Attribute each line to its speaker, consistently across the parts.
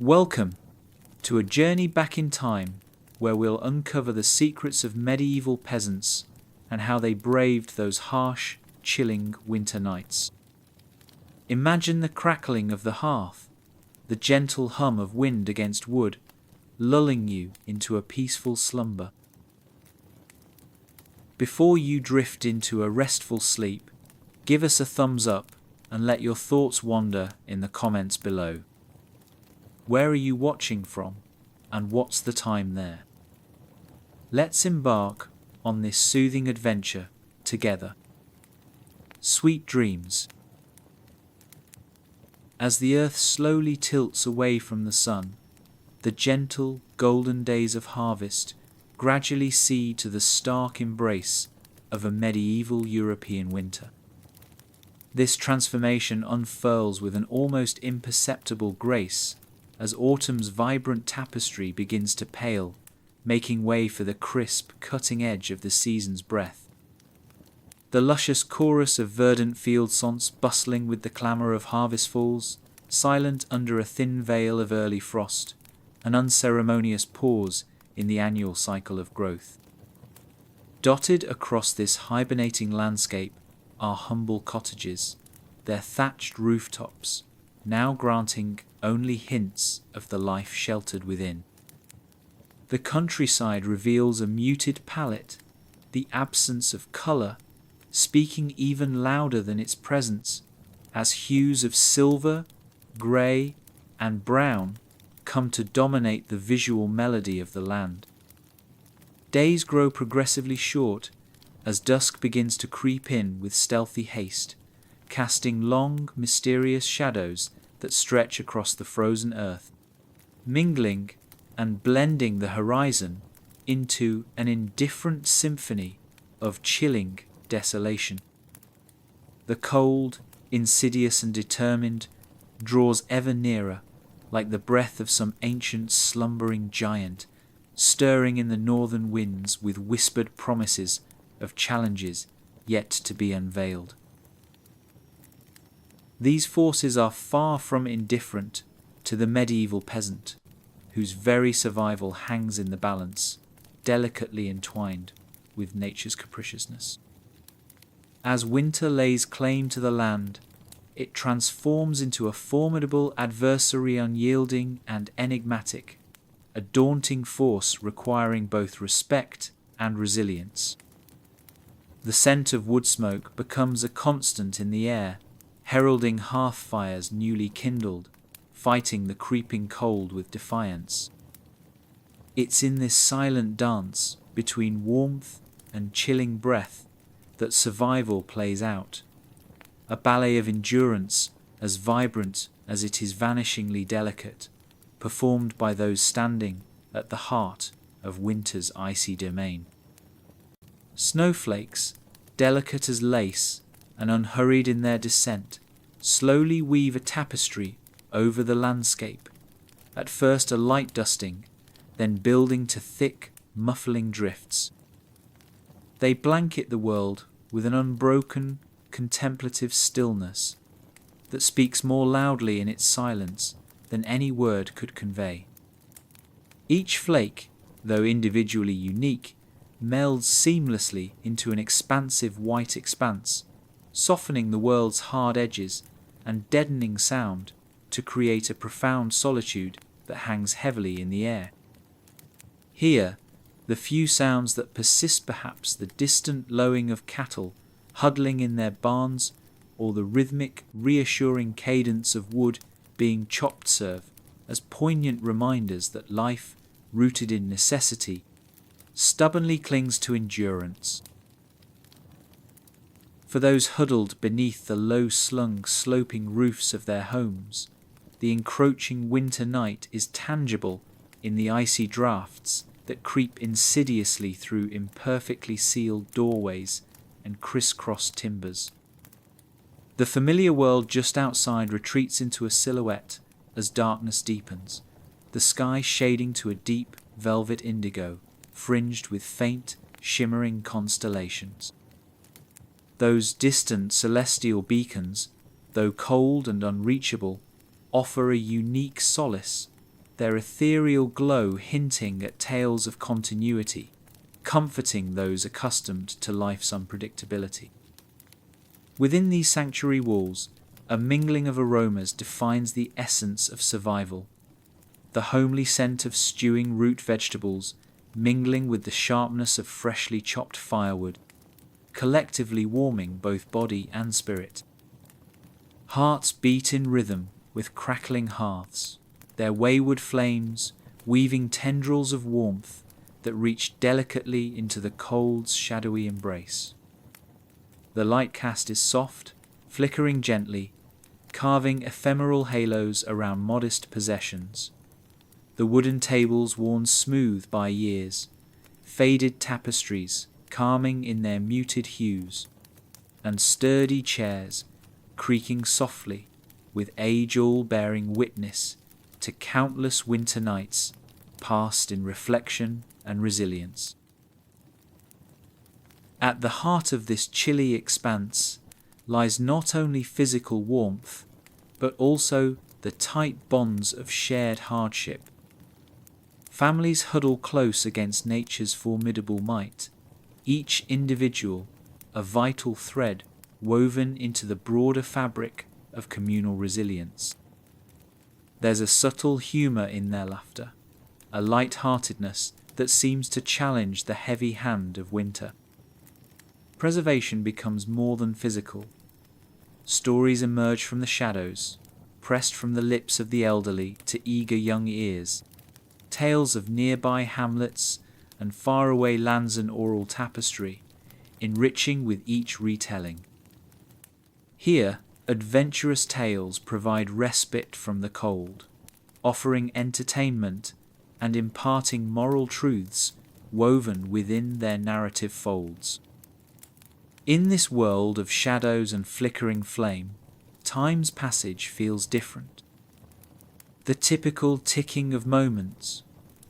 Speaker 1: Welcome to a journey back in time where we'll uncover the secrets of medieval peasants and how they braved those harsh, chilling winter nights. Imagine the crackling of the hearth, the gentle hum of wind against wood, lulling you into a peaceful slumber. Before you drift into a restful sleep, give us a thumbs up and let your thoughts wander in the comments below. Where are you watching from, and what's the time there? Let's embark on this soothing adventure together. Sweet dreams. As the earth slowly tilts away from the sun, the gentle, golden days of harvest gradually cede to the stark embrace of a medieval European winter. This transformation unfurls with an almost imperceptible grace as autumn's vibrant tapestry begins to pale, making way for the crisp, cutting edge of the season's breath. The luscious chorus of verdant field songs bustling with the clamour of harvest falls, silent under a thin veil of early frost, an unceremonious pause in the annual cycle of growth. Dotted across this hibernating landscape are humble cottages, their thatched rooftops now granting only hints of the life sheltered within. The countryside reveals a muted palette, the absence of colour, speaking even louder than its presence, as hues of silver, grey, and brown come to dominate the visual melody of the land. Days grow progressively short as dusk begins to creep in with stealthy haste, casting long, mysterious shadows that stretch across the frozen earth, mingling and blending the horizon into an indifferent symphony of chilling desolation. The cold, insidious and determined, draws ever nearer, like the breath of some ancient slumbering giant, stirring in the northern winds with whispered promises of challenges yet to be unveiled. These forces are far from indifferent to the medieval peasant, whose very survival hangs in the balance, delicately entwined with nature's capriciousness. As winter lays claim to the land, it transforms into a formidable adversary, unyielding and enigmatic, a daunting force requiring both respect and resilience. The scent of wood smoke becomes a constant in the air, heralding hearth fires newly kindled, fighting the creeping cold with defiance. It's in this silent dance between warmth and chilling breath that survival plays out, a ballet of endurance as vibrant as it is vanishingly delicate, performed by those standing at the heart of winter's icy domain. Snowflakes, delicate as lace and unhurried in their descent, slowly weave a tapestry over the landscape, at first a light dusting, then building to thick, muffling drifts. They blanket the world with an unbroken, contemplative stillness that speaks more loudly in its silence than any word could convey. Each flake, though individually unique, melds seamlessly into an expansive white expanse, softening the world's hard edges and deadening sound to create a profound solitude that hangs heavily in the air. Here, the few sounds that persist, perhaps the distant lowing of cattle huddling in their barns, or the rhythmic, reassuring cadence of wood being chopped, serve as poignant reminders that life, rooted in necessity, stubbornly clings to endurance. For those huddled beneath the low-slung, sloping roofs of their homes, the encroaching winter night is tangible in the icy draughts that creep insidiously through imperfectly sealed doorways and criss-crossed timbers. The familiar world just outside retreats into a silhouette as darkness deepens, the sky shading to a deep velvet indigo, fringed with faint, shimmering constellations. Those distant celestial beacons, though cold and unreachable, offer a unique solace their ethereal glow hinting at tales of continuity, comforting those accustomed to life's unpredictability. Within these sanctuary walls, a mingling of aromas defines the essence of survival. The homely scent of stewing root vegetables mingling with the sharpness of freshly chopped firewood, collectively warming both body and spirit. Hearts beat in rhythm with crackling hearths, their wayward flames weaving tendrils of warmth that reach delicately into the cold's shadowy embrace. The light cast is soft, flickering gently, carving ephemeral halos around modest possessions. The wooden tables worn smooth by years, faded tapestries calming in their muted hues, and sturdy chairs creaking softly with age all bearing witness to countless winter nights passed in reflection and resilience. At the heart of this chilly expanse lies not only physical warmth, but also the tight bonds of shared hardship. Families huddle close against nature's formidable might, each individual a vital thread woven into the broader fabric of communal resilience. There's a subtle humour in their laughter, a light-heartedness that seems to challenge the heavy hand of winter. Preservation becomes more than physical. Stories emerge from the shadows, pressed from the lips of the elderly to eager young ears. Tales of nearby hamlets and faraway lands and oral tapestry, enriching with each retelling. Here, adventurous tales provide respite from the cold, offering entertainment and imparting moral truths woven within their narrative folds. In this world of shadows and flickering flame, time's passage feels different. The typical ticking of moments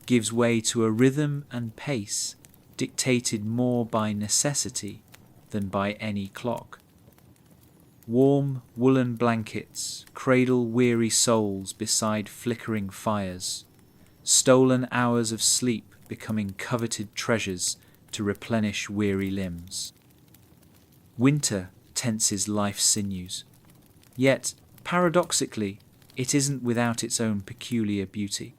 Speaker 1: gives way to a rhythm and pace dictated more by necessity than by any clock. Warm woolen blankets cradle weary souls beside flickering fires, stolen hours of sleep becoming coveted treasures to replenish weary limbs. Winter tenses life's sinews, yet, paradoxically, it isn't without its own peculiar beauty.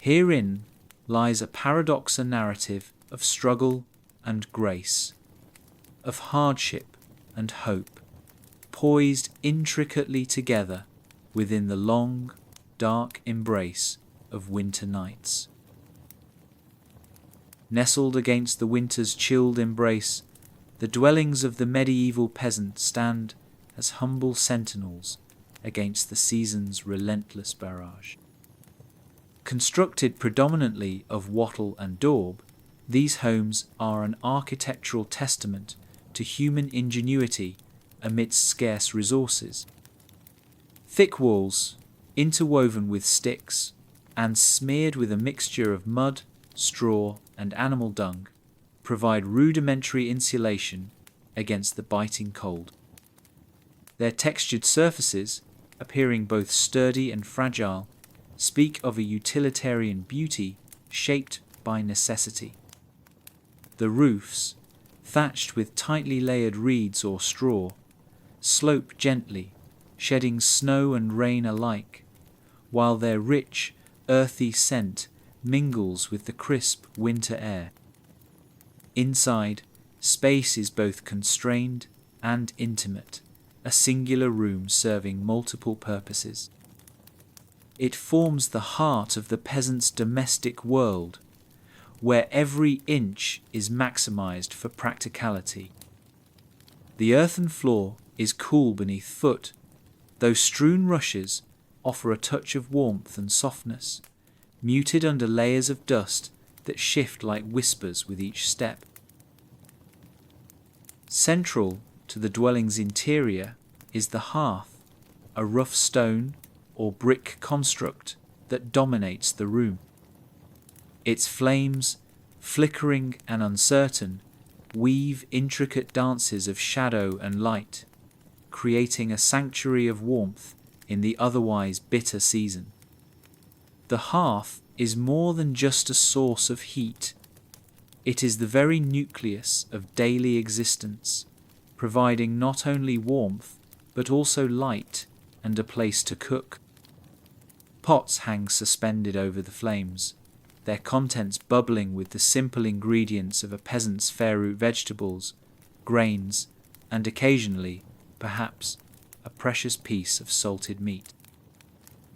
Speaker 1: Herein lies a paradoxal narrative of struggle and grace, of hardship and hope, poised intricately together within the long, dark embrace of winter nights. Nestled against the winter's chilled embrace, the dwellings of the medieval peasant stand as humble sentinels against the season's relentless barrage. Constructed predominantly of wattle and daub, these homes are an architectural testament to human ingenuity amidst scarce resources. Thick walls, interwoven with sticks, and smeared with a mixture of mud, straw, and animal dung, provide rudimentary insulation against the biting cold. Their textured surfaces, appearing both sturdy and fragile, speak of a utilitarian beauty shaped by necessity. The roofs, thatched with tightly layered reeds or straw, slope gently, shedding snow and rain alike, while their rich, earthy scent mingles with the crisp winter air. Inside, space is both constrained and intimate, a singular room serving multiple purposes. It forms the heart of the peasant's domestic world, where every inch is maximized for practicality. The earthen floor is cool beneath foot, though strewn rushes offer a touch of warmth and softness, muted under layers of dust that shift like whispers with each step. Central to the dwelling's interior is the hearth, a rough stone or brick construct that dominates the room. Its flames, flickering and uncertain, weave intricate dances of shadow and light, creating a sanctuary of warmth in the otherwise bitter season. The hearth is more than just a source of heat. It is the very nucleus of daily existence, providing not only warmth, but also light and a place to cook. Pots hang suspended over the flames, their contents bubbling with the simple ingredients of a peasant's fare root vegetables, grains, and occasionally, perhaps, a precious piece of salted meat.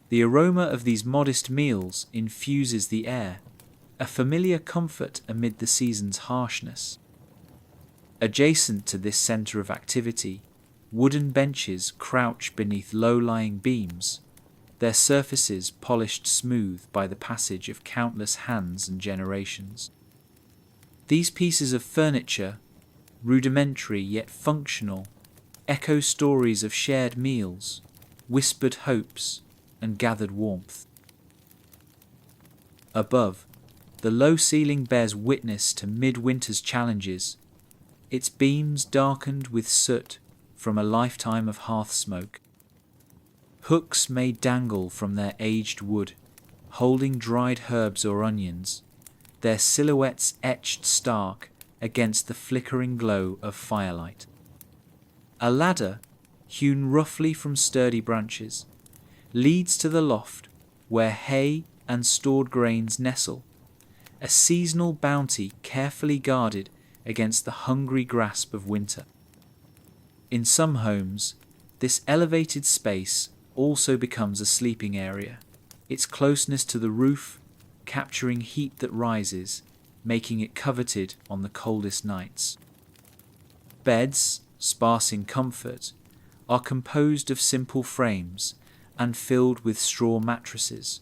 Speaker 1: The aroma of these modest meals infuses the air, a familiar comfort amid the season's harshness. Adjacent to this centre of activity, wooden benches crouch beneath low-lying beams, their surfaces polished smooth by the passage of countless hands and generations. These pieces of furniture, rudimentary yet functional, echo stories of shared meals, whispered hopes, and gathered warmth. Above, the low ceiling bears witness to midwinter's challenges, its beams darkened with soot from a lifetime of hearth smoke. Hooks may dangle from their aged wood, holding dried herbs or onions, their silhouettes etched stark against the flickering glow of firelight. A ladder, hewn roughly from sturdy branches, leads to the loft where hay and stored grains nestle, a seasonal bounty carefully guarded against the hungry grasp of winter. In some homes, this elevated space also becomes a sleeping area, its closeness to the roof capturing heat that rises, making it coveted on the coldest nights. Beds, sparse in comfort, are composed of simple frames and filled with straw mattresses,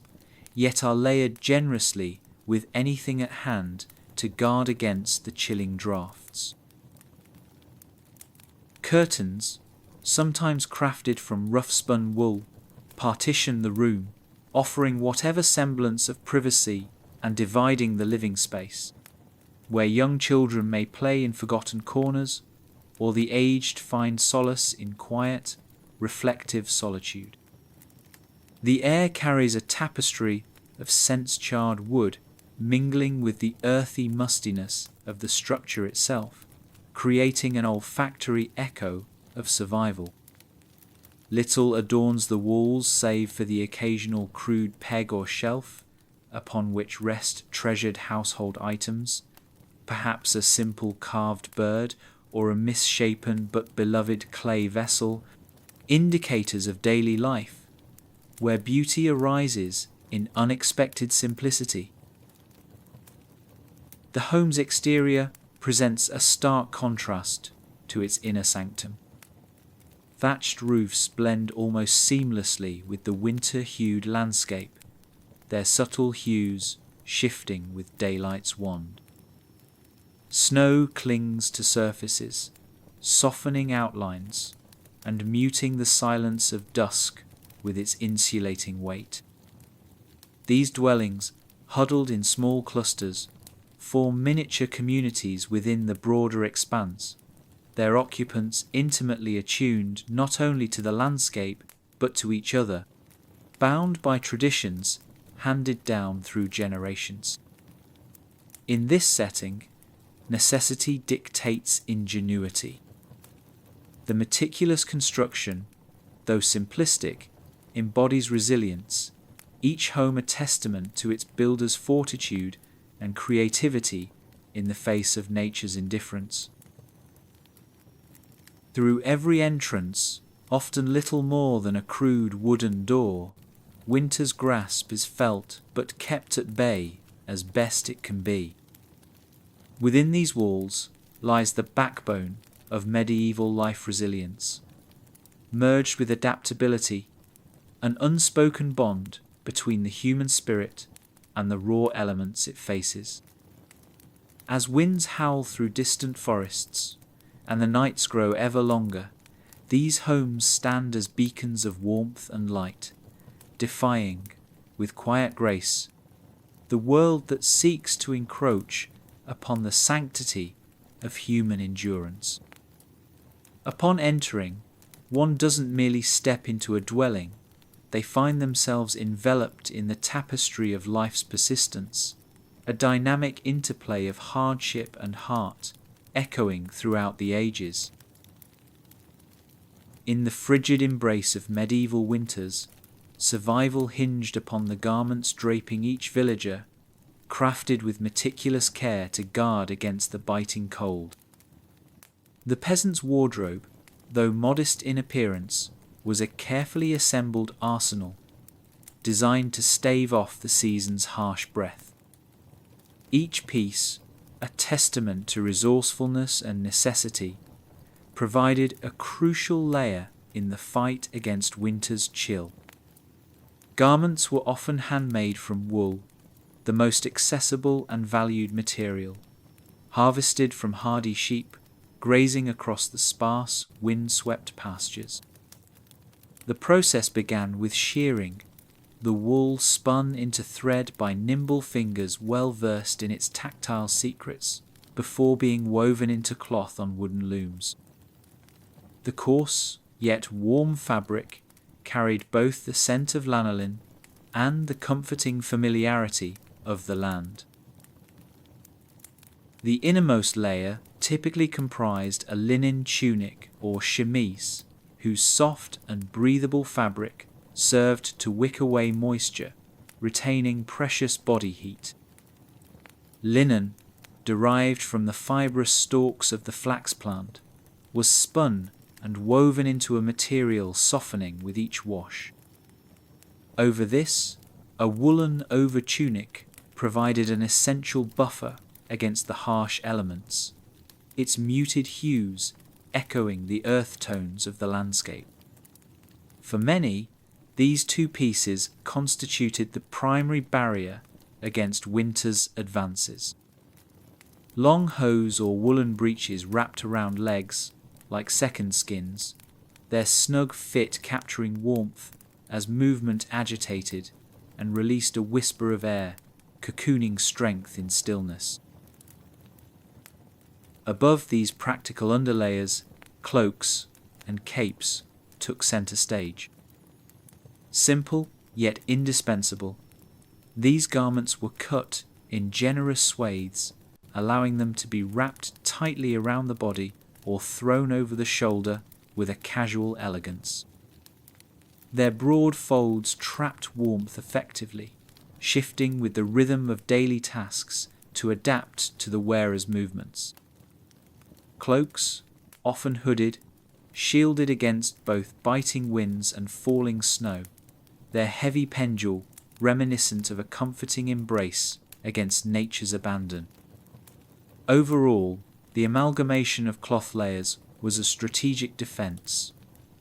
Speaker 1: yet are layered generously with anything at hand to guard against the chilling draughts. Curtains, sometimes crafted from rough-spun wool, partition the room, offering whatever semblance of privacy and dividing the living space, where young children may play in forgotten corners, or the aged find solace in quiet, reflective solitude. The air carries a tapestry of scent-charred wood, mingling with the earthy mustiness of the structure itself, creating an olfactory echo of survival. Little adorns the walls save for the occasional crude peg or shelf, upon which rest treasured household items, perhaps a simple carved bird or a misshapen but beloved clay vessel, indicators of daily life, where beauty arises in unexpected simplicity. The home's exterior presents a stark contrast to its inner sanctum. Thatched roofs blend almost seamlessly with the winter-hued landscape, their subtle hues shifting with daylight's wand. Snow clings to surfaces, softening outlines and muting the silence of dusk with its insulating weight. These dwellings, huddled in small clusters, form miniature communities within the broader expanse, their occupants intimately attuned not only to the landscape but to each other, bound by traditions handed down through generations. In this setting, necessity dictates ingenuity. The meticulous construction, though simplistic, embodies resilience, each home a testament to its builder's fortitude and creativity in the face of nature's indifference. Through every entrance, often little more than a crude wooden door, winter's grasp is felt but kept at bay as best it can be. Within these walls lies the backbone of medieval life resilience, merged with adaptability, an unspoken bond between the human spirit and the raw elements it faces. As winds howl through distant forests, and the nights grow ever longer, these homes stand as beacons of warmth and light, defying, with quiet grace, the world that seeks to encroach upon the sanctity of human endurance. Upon entering, one doesn't merely step into a dwelling, they find themselves enveloped in the tapestry of life's persistence, a dynamic interplay of hardship and heart, echoing throughout the ages. In the frigid embrace of medieval winters, survival hinged upon the garments draping each villager, crafted with meticulous care to guard against the biting cold. The peasant's wardrobe, though modest in appearance, was a carefully assembled arsenal, designed to stave off the season's harsh breath. Each piece, a testament to resourcefulness and necessity, provided a crucial layer in the fight against winter's chill. Garments were often handmade from wool, the most accessible and valued material, harvested from hardy sheep, grazing across the sparse, wind-swept pastures. The process began with shearing, the wool spun into thread by nimble fingers well versed in its tactile secrets, before being woven into cloth on wooden looms. The coarse, yet warm fabric carried both the scent of lanolin and the comforting familiarity of the land. The innermost layer typically comprised a linen tunic or chemise, whose soft and breathable fabric served to wick away moisture, retaining precious body heat. Linen, derived from the fibrous stalks of the flax plant, was spun and woven into a material softening with each wash. Over this, a woolen over-tunic provided an essential buffer against the harsh elements, its muted hues echoing the earth tones of the landscape. For many, these two pieces constituted the primary barrier against winter's advances. Long hose or woolen breeches wrapped around legs, like second skins, their snug fit capturing warmth as movement agitated and released a whisper of air, cocooning strength in stillness. Above these practical underlayers, cloaks and capes took center stage. Simple yet indispensable, these garments were cut in generous swathes, allowing them to be wrapped tightly around the body or thrown over the shoulder with a casual elegance. Their broad folds trapped warmth effectively, shifting with the rhythm of daily tasks to adapt to the wearer's movements. Cloaks, often hooded, shielded against both biting winds and falling snow, their heavy pendule reminiscent of a comforting embrace against nature's abandon. Overall, the amalgamation of cloth layers was a strategic defense,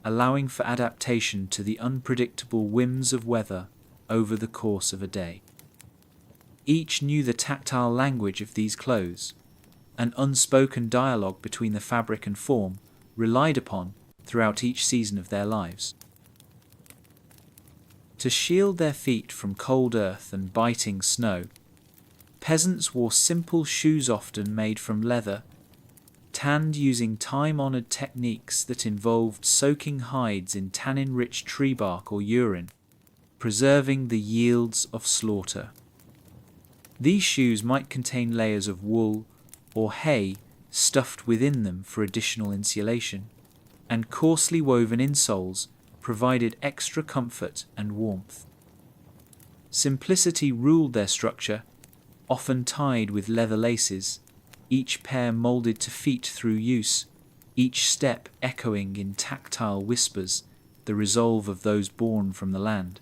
Speaker 1: allowing for adaptation to the unpredictable whims of weather over the course of a day. Each knew the tactile language of these clothes, an unspoken dialogue between the fabric and form relied upon throughout each season of their lives. To shield their feet from cold earth and biting snow, peasants wore simple shoes often made from leather, tanned using time-honored techniques that involved soaking hides in tannin-rich tree bark or urine, preserving the yields of slaughter. These shoes might contain layers of wool or hay stuffed within them for additional insulation, and coarsely woven insoles provided extra comfort and warmth. Simplicity ruled their structure, often tied with leather laces, each pair molded to feet through use, each step echoing in tactile whispers the resolve of those born from the land.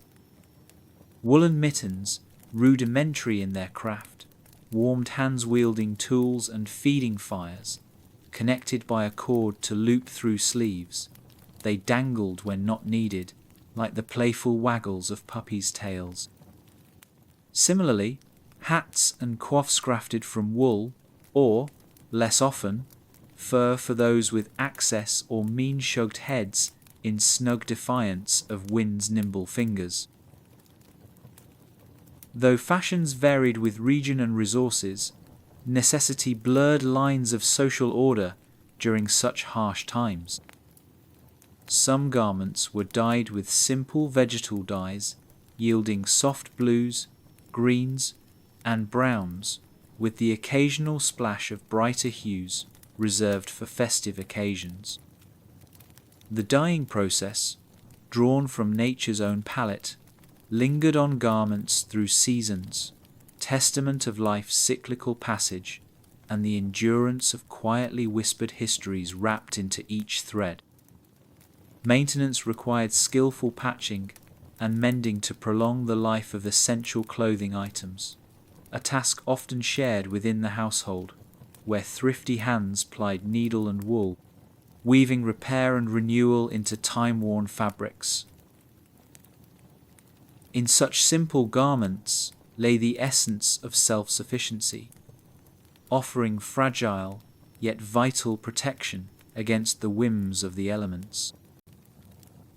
Speaker 1: Woolen mittens, rudimentary in their craft, warmed hands wielding tools and feeding fires, connected by a cord to loop through sleeves. They dangled when not needed, like the playful waggles of puppies' tails. Similarly, hats and coifs crafted from wool, or, less often, fur for those with access or mean-shugged heads in snug defiance of wind's nimble fingers. Though fashions varied with region and resources, necessity blurred lines of social order during such harsh times. some garments were dyed with simple vegetal dyes, yielding soft blues, greens, and browns, with the occasional splash of brighter hues reserved for festive occasions. The dyeing process, drawn from nature's own palette, lingered on garments through seasons, testament of life's cyclical passage and the endurance of quietly whispered histories wrapped into each thread. Maintenance required skillful patching and mending to prolong the life of essential clothing items, a task often shared within the household, where thrifty hands plied needle and wool, weaving repair and renewal into time-worn fabrics. In such simple garments lay the essence of self-sufficiency, offering fragile yet vital protection against the whims of the elements.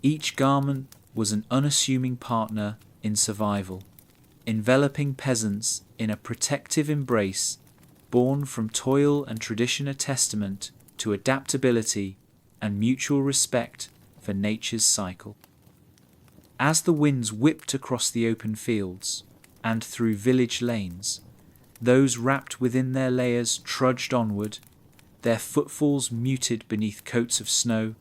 Speaker 1: Each garment was an unassuming partner in survival, enveloping peasants in a protective embrace born from toil and tradition, a testament to adaptability and mutual respect for nature's cycle. As the winds whipped across the open fields and through village lanes, those wrapped within their layers trudged onward, their footfalls muted beneath coats of snow,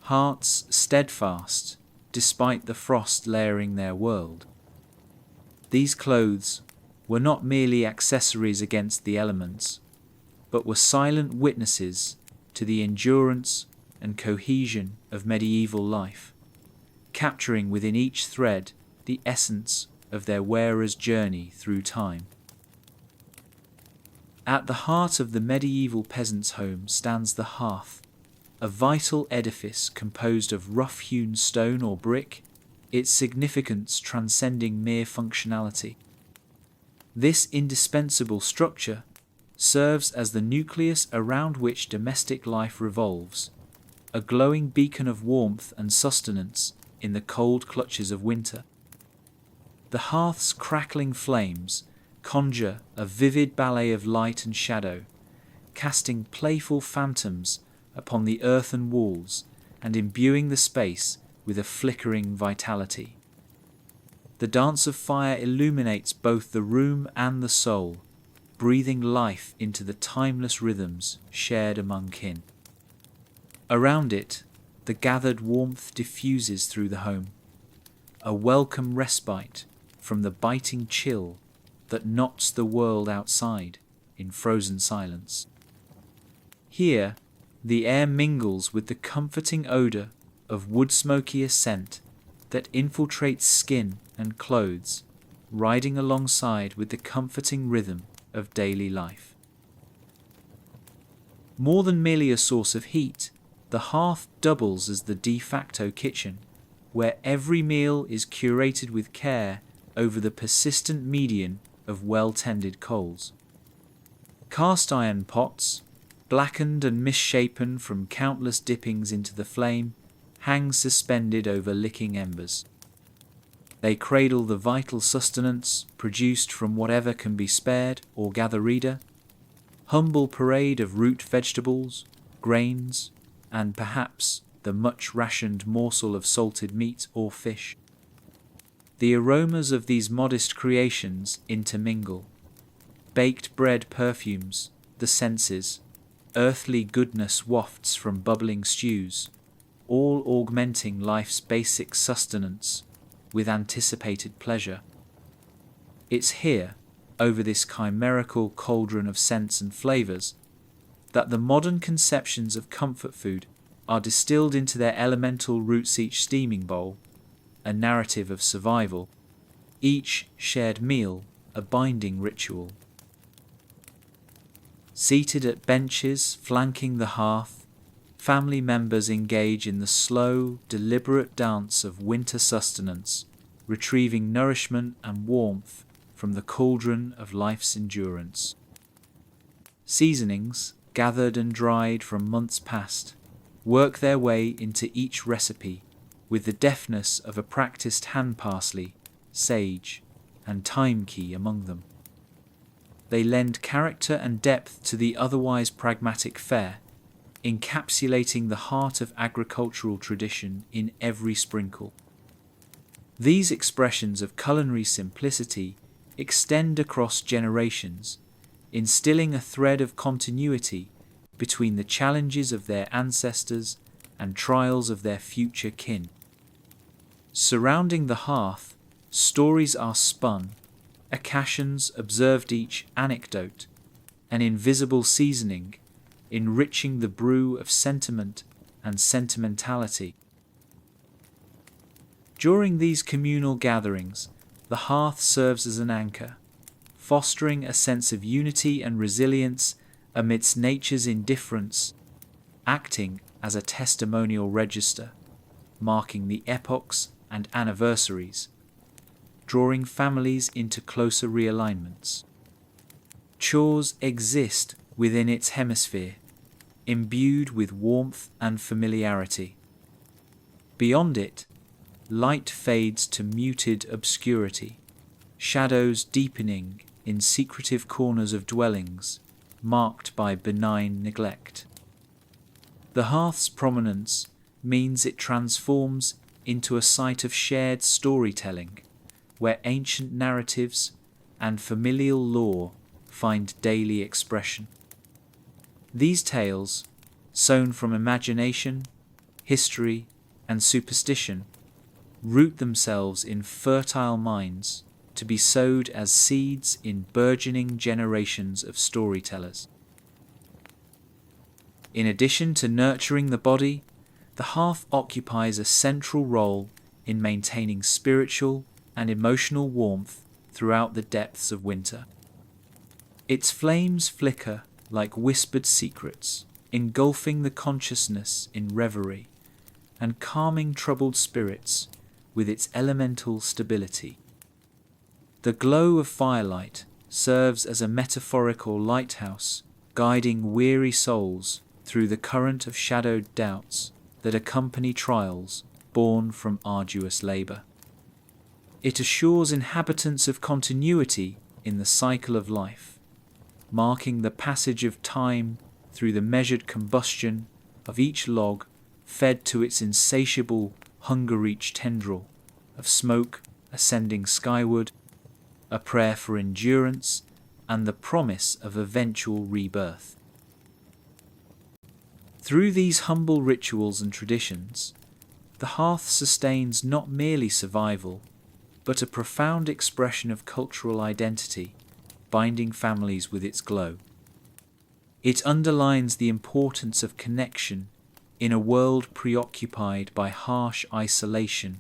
Speaker 1: hearts steadfast despite the frost layering their world. These clothes were not merely accessories against the elements, but were silent witnesses to the endurance and cohesion of medieval life, capturing within each thread the essence of their wearer's journey through time. At the heart of the medieval peasant's home stands the hearth, a vital edifice composed of rough-hewn stone or brick, its significance transcending mere functionality. This indispensable structure serves as the nucleus around which domestic life revolves, a glowing beacon of warmth and sustenance in the cold clutches of winter. The hearth's crackling flames conjure a vivid ballet of light and shadow, casting playful phantoms upon the earthen walls and imbuing the space with a flickering vitality. The dance of fire illuminates both the room and the soul, breathing life into the timeless rhythms shared among kin. Around it, the gathered warmth diffuses through the home, a welcome respite from the biting chill that knots the world outside in frozen silence. Here, the air mingles with the comforting odour of wood-smoky ascent that infiltrates skin and clothes, riding alongside with the comforting rhythm of daily life. More than merely a source of heat, the hearth doubles as the de facto kitchen, where every meal is curated with care over the persistent median of well-tended coals. Cast iron pots, blackened and misshapen from countless dippings into the flame, hang suspended over licking embers. They cradle the vital sustenance produced from whatever can be spared or gather. Humble parade of root vegetables, grains, and perhaps the much-rationed morsel of salted meat or fish. The aromas of these modest creations intermingle. Baked bread perfumes the senses, earthly goodness wafts from bubbling stews, all augmenting life's basic sustenance with anticipated pleasure. It's here, over this chimerical cauldron of scents and flavours, that the modern conceptions of comfort food are distilled into their elemental roots. Each steaming bowl, a narrative of survival, each shared meal a binding ritual. Seated at benches flanking the hearth, family members engage in the slow, deliberate dance of winter sustenance, retrieving nourishment and warmth from the cauldron of life's endurance. Seasonings, gathered and dried from months past, work their way into each recipe with the deftness of a practiced hand, parsley, sage, and thyme key among them. They lend character and depth to the otherwise pragmatic fare, encapsulating the heart of agricultural tradition in every sprinkle. These expressions of culinary simplicity extend across generations, instilling a thread of continuity between the challenges of their ancestors and trials of their future kin. Surrounding the hearth, stories are spun, occasions observed, each anecdote, an invisible seasoning, enriching the brew of sentiment and sentimentality. During these communal gatherings, the hearth serves as an anchor, fostering a sense of unity and resilience amidst nature's indifference, acting as a testimonial register, marking the epochs and anniversaries, drawing families into closer realignments. Chores exist within its hemisphere, imbued with warmth and familiarity. Beyond it, light fades to muted obscurity, shadows deepening in secretive corners of dwellings, marked by benign neglect. The hearth's prominence means it transforms into a site of shared storytelling, where ancient narratives and familial lore find daily expression. These tales, sown from imagination, history, and superstition, root themselves in fertile minds to be sowed as seeds in burgeoning generations of storytellers. In addition to nurturing the body, the hearth occupies a central role in maintaining spiritual and emotional warmth throughout the depths of winter. Its flames flicker like whispered secrets, engulfing the consciousness in reverie and calming troubled spirits with its elemental stability. The glow of firelight serves as a metaphorical lighthouse, guiding weary souls through the current of shadowed doubts that accompany trials born from arduous labour. It assures inhabitants of continuity in the cycle of life, marking the passage of time through the measured combustion of each log fed to its insatiable hunger-reach tendril of smoke ascending skyward, a prayer for endurance and the promise of eventual rebirth. Through these humble rituals and traditions, the hearth sustains not merely survival, but a profound expression of cultural identity, binding families with its glow. It underlines the importance of connection in a world preoccupied by harsh isolation,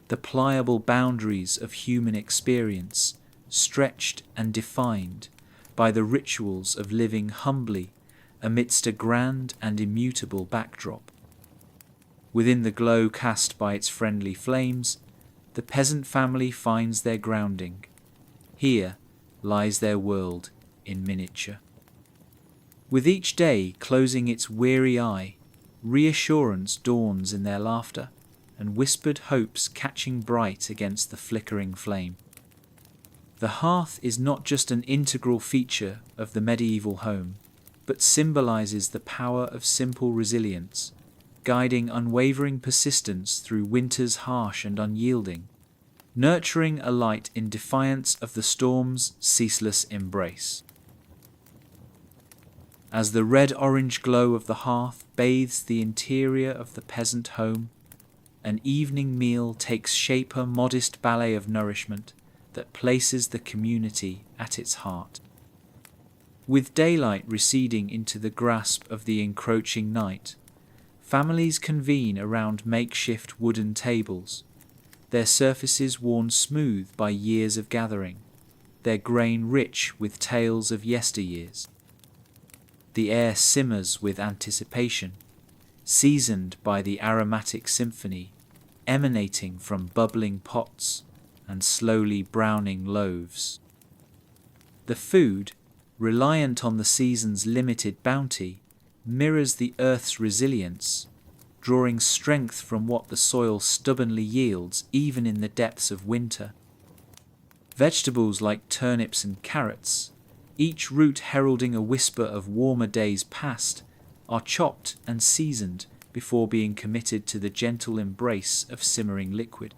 Speaker 1: the pliable boundaries of human experience stretched and defined by the rituals of living humbly amidst a grand and immutable backdrop. Within the glow cast by its friendly flames, the peasant family finds their grounding. Here lies their world in miniature. With each day closing its weary eye, reassurance dawns in their laughter, and whispered hopes catching bright against the flickering flame. The hearth is not just an integral feature of the medieval home, but symbolizes the power of simple resilience, guiding unwavering persistence through winter's harsh and unyielding, nurturing a light in defiance of the storm's ceaseless embrace. As the red-orange glow of the hearth bathes the interior of the peasant home, an evening meal takes shape, a modest ballet of nourishment that places the community at its heart. With daylight receding into the grasp of the encroaching night, families convene around makeshift wooden tables, their surfaces worn smooth by years of gathering, their grain rich with tales of yesteryears. The air simmers with anticipation, seasoned by the aromatic symphony emanating from bubbling pots and slowly browning loaves. The food, reliant on the season's limited bounty, mirrors the earth's resilience, drawing strength from what the soil stubbornly yields even in the depths of winter. Vegetables like turnips and carrots, each root heralding a whisper of warmer days past, are chopped and seasoned before being committed to the gentle embrace of simmering liquid.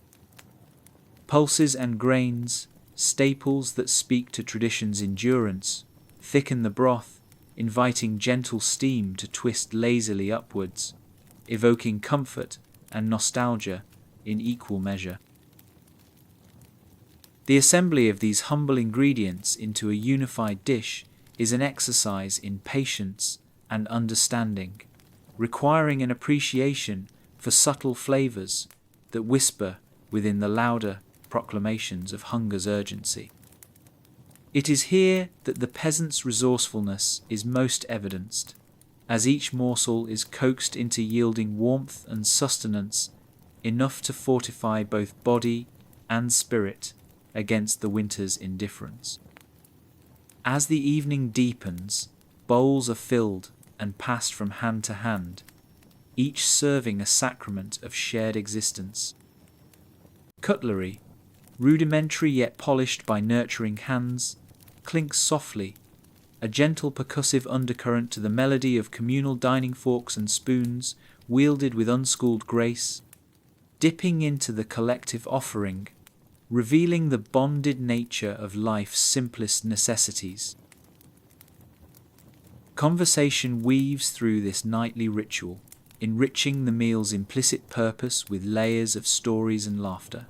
Speaker 1: Pulses and grains, staples that speak to tradition's endurance, thicken the broth, inviting gentle steam to twist lazily upwards, evoking comfort and nostalgia in equal measure. The assembly of these humble ingredients into a unified dish is an exercise in patience and understanding, requiring an appreciation for subtle flavors that whisper within the louder proclamations of hunger's urgency. It is here that the peasant's resourcefulness is most evidenced, as each morsel is coaxed into yielding warmth and sustenance enough to fortify both body and spirit against the winter's indifference. As the evening deepens, bowls are filled and passed from hand to hand, each serving a sacrament of shared existence. Cutlery, rudimentary yet polished by nurturing hands, clinks softly, a gentle percussive undercurrent to the melody of communal dining forks and spoons wielded with unschooled grace, dipping into the collective offering, revealing the bonded nature of life's simplest necessities. Conversation weaves through this nightly ritual, enriching the meal's implicit purpose with layers of stories and laughter,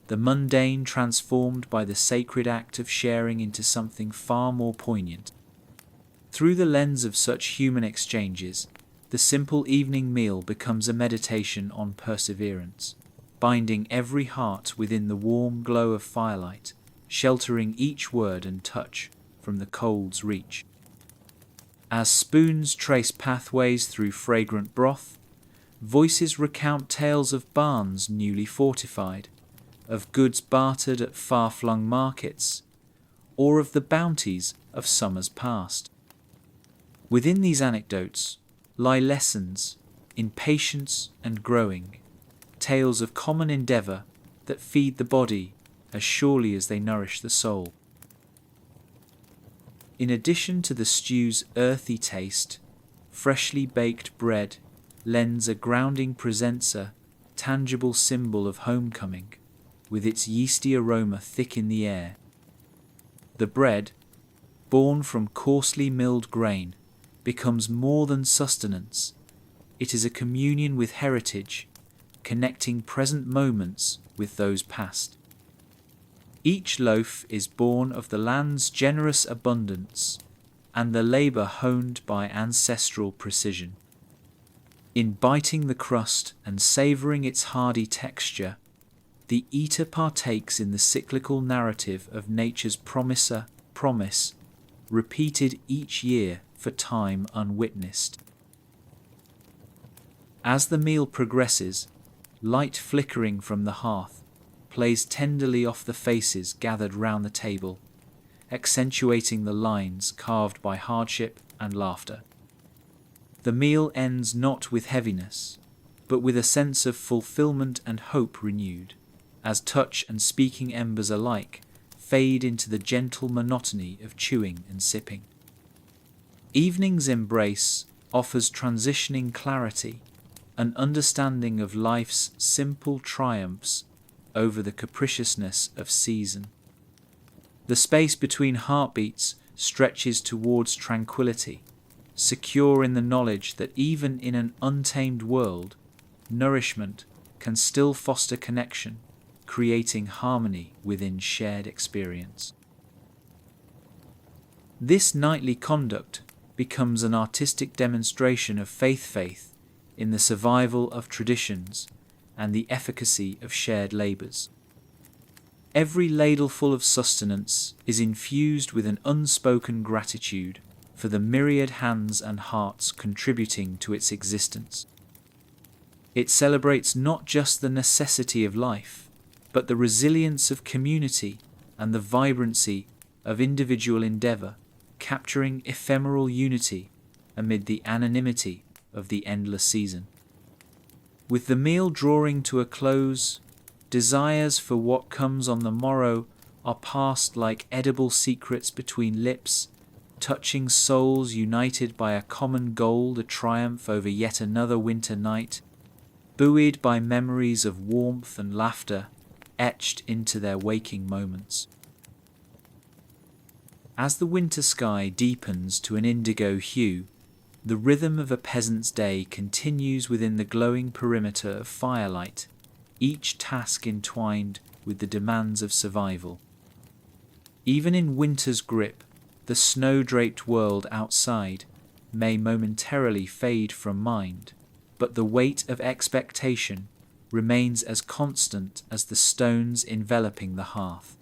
Speaker 1: the mundane transformed by the sacred act of sharing into something far more poignant. Through the lens of such human exchanges, the simple evening meal becomes a meditation on perseverance, binding every heart within the warm glow of firelight, sheltering each word and touch from the cold's reach. As spoons trace pathways through fragrant broth, voices recount tales of barns newly fortified, of goods bartered at far-flung markets, or of the bounties of summers past. Within these anecdotes lie lessons in patience and growing, tales of common endeavour that feed the body as surely as they nourish the soul. In addition to the stew's earthy taste, freshly baked bread lends a grounding presencer, tangible symbol of homecoming, with its yeasty aroma thick in the air. The bread, born from coarsely milled grain, becomes more than sustenance. It is a communion with heritage, connecting present moments with those past. Each loaf is born of the land's generous abundance and the labour honed by ancestral precision. In biting the crust and savouring its hardy texture, the eater partakes in the cyclical narrative of nature's promise, repeated each year for time unwitnessed. As the meal progresses, light flickering from the hearth plays tenderly off the faces gathered round the table, accentuating the lines carved by hardship and laughter. The meal ends not with heaviness, but with a sense of fulfillment and hope renewed, as touch and speaking embers alike fade into the gentle monotony of chewing and sipping. Evening's embrace offers transitioning clarity, an understanding of life's simple triumphs over the capriciousness of season. The space between heartbeats stretches towards tranquility, secure in the knowledge that even in an untamed world, nourishment can still foster connection, creating harmony within shared experience. This nightly conduct becomes an artistic demonstration of faith in the survival of traditions and the efficacy of shared labours. Every ladleful of sustenance is infused with an unspoken gratitude for the myriad hands and hearts contributing to its existence. It celebrates not just the necessity of life, but the resilience of community and the vibrancy of individual endeavour, capturing ephemeral unity amid the anonymity of the endless season. With the meal drawing to a close, desires for what comes on the morrow are passed like edible secrets between lips, touching souls united by a common goal to triumph over yet another winter night, buoyed by memories of warmth and laughter etched into their waking moments. As the winter sky deepens to an indigo hue, the rhythm of a peasant's day continues within the glowing perimeter of firelight, each task entwined with the demands of survival. Even in winter's grip, the snow-draped world outside may momentarily fade from mind, but the weight of expectation remains as constant as the stones enveloping the hearth.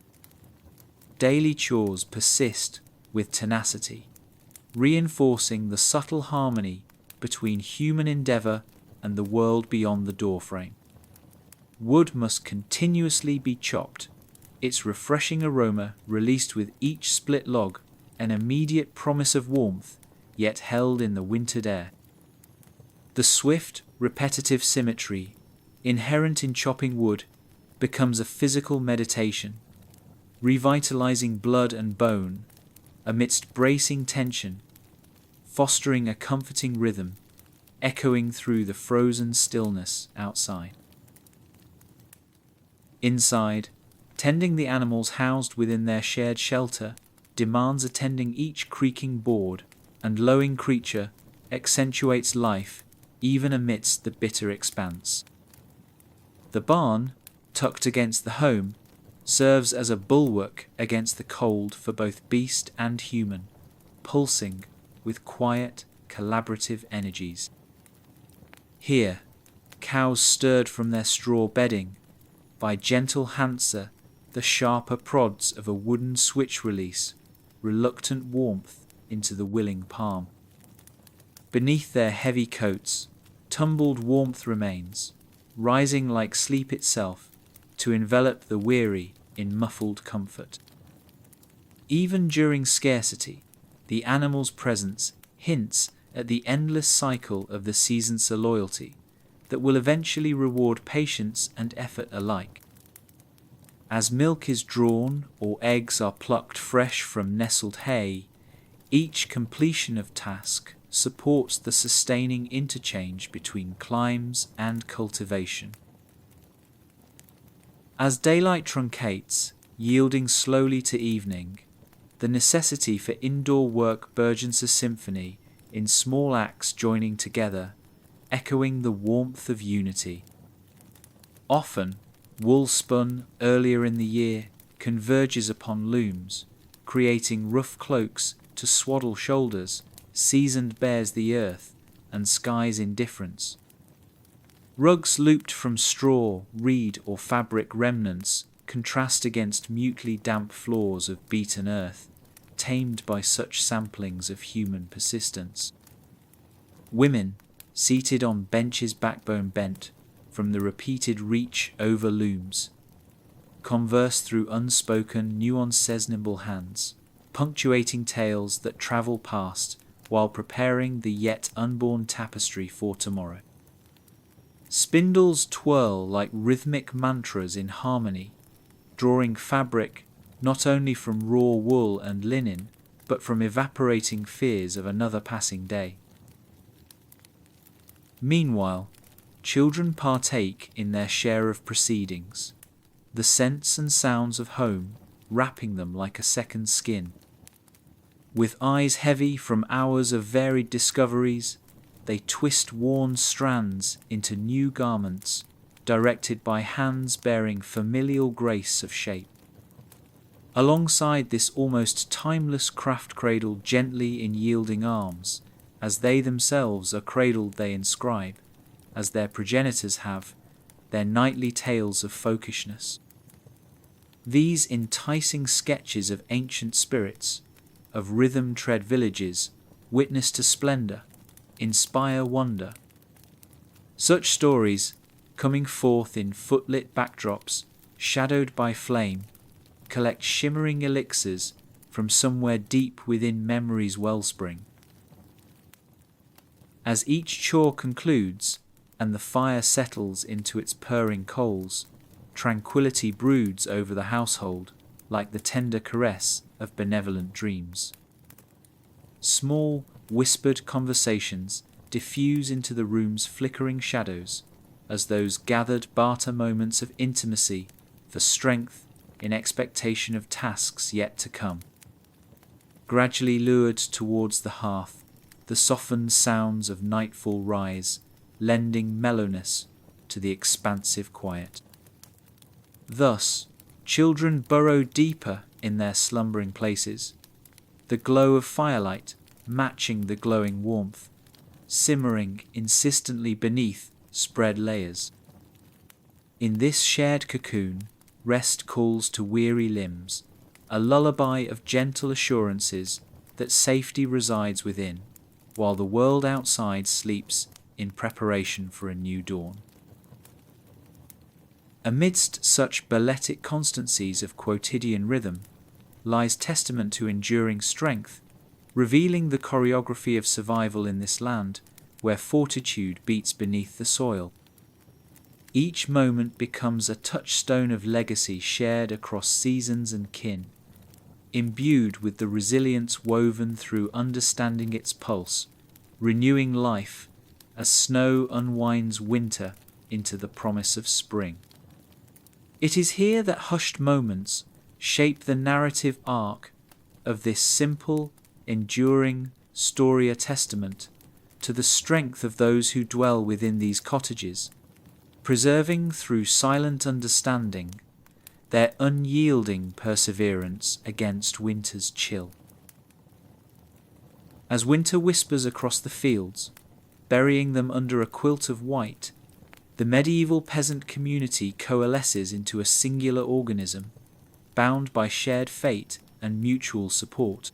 Speaker 1: Daily chores persist with tenacity, reinforcing the subtle harmony between human endeavor and the world beyond the doorframe. Wood must continuously be chopped, its refreshing aroma released with each split log, an immediate promise of warmth, yet held in the wintered air. The swift, repetitive symmetry inherent in chopping wood becomes a physical meditation, revitalizing blood and bone amidst bracing tension, fostering a comforting rhythm echoing through the frozen stillness outside. Inside, tending the animals housed within their shared shelter demands attending each creaking board and lowing creature accentuates life even amidst the bitter expanse. The barn, tucked against the home, serves as a bulwark against the cold for both beast and human, pulsing with quiet, collaborative energies. Here, cows stirred from their straw bedding by gentle Hansa, the sharper prods of a wooden switch release, reluctant warmth into the willing palm. Beneath their heavy coats, tumbled warmth remains, rising like sleep itself to envelop the weary in muffled comfort. Even during scarcity, the animal's presence hints at the endless cycle of the season's loyalty that will eventually reward patience and effort alike. As milk is drawn or eggs are plucked fresh from nestled hay, each completion of task supports the sustaining interchange between climes and cultivation. As daylight truncates, yielding slowly to evening, the necessity for indoor work burgeons a symphony in small acts joining together, echoing the warmth of unity. Often, wool spun earlier in the year converges upon looms, creating rough cloaks to swaddle shoulders, seasoned bears the earth and sky's indifference. Rugs looped from straw, reed or fabric remnants contrast against mutely damp floors of beaten earth, tamed by such samplings of human persistence. Women, seated on benches backbone bent from the repeated reach over looms, converse through unspoken, nuance-nimble hands, punctuating tales that travel past while preparing the yet unborn tapestry for tomorrow. Spindles twirl like rhythmic mantras in harmony, drawing fabric not only from raw wool and linen, but from evaporating fears of another passing day. Meanwhile, children partake in their share of proceedings, the scents and sounds of home wrapping them like a second skin. With eyes heavy from hours of varied discoveries, they twist worn strands into new garments, directed by hands bearing familial grace of shape. Alongside this almost timeless craft cradled gently in yielding arms, as they themselves are cradled they inscribe, as their progenitors have, their nightly tales of folkishness. These enticing sketches of ancient spirits, of rhythm-tread villages, witness to splendor, inspire wonder. Such stories, coming forth in footlit backdrops, shadowed by flame, collect shimmering elixirs from somewhere deep within memory's wellspring. As each chore concludes, and the fire settles into its purring coals, tranquility broods over the household like the tender caress of benevolent dreams. Small, whispered conversations diffuse into the room's flickering shadows as those gathered barter moments of intimacy for strength in expectation of tasks yet to come. Gradually lured towards the hearth, the softened sounds of nightfall rise, lending mellowness to the expansive quiet. Thus, children burrow deeper in their slumbering places, the glow of firelight matching the glowing warmth, simmering insistently beneath spread layers. In this shared cocoon, rest calls to weary limbs, a lullaby of gentle assurances that safety resides within, while the world outside sleeps in preparation for a new dawn. Amidst such balletic constancies of quotidian rhythm lies testament to enduring strength, revealing the choreography of survival in this land where fortitude beats beneath the soil. Each moment becomes a touchstone of legacy shared across seasons and kin, imbued with the resilience woven through understanding its pulse, renewing life as snow unwinds winter into the promise of spring. It is here that hushed moments shape the narrative arc of this simple, enduring story, a testament to the strength of those who dwell within these cottages, preserving through silent understanding their unyielding perseverance against winter's chill. As winter whispers across the fields, burying them under a quilt of white, the medieval peasant community coalesces into a singular organism, bound by shared fate and mutual support.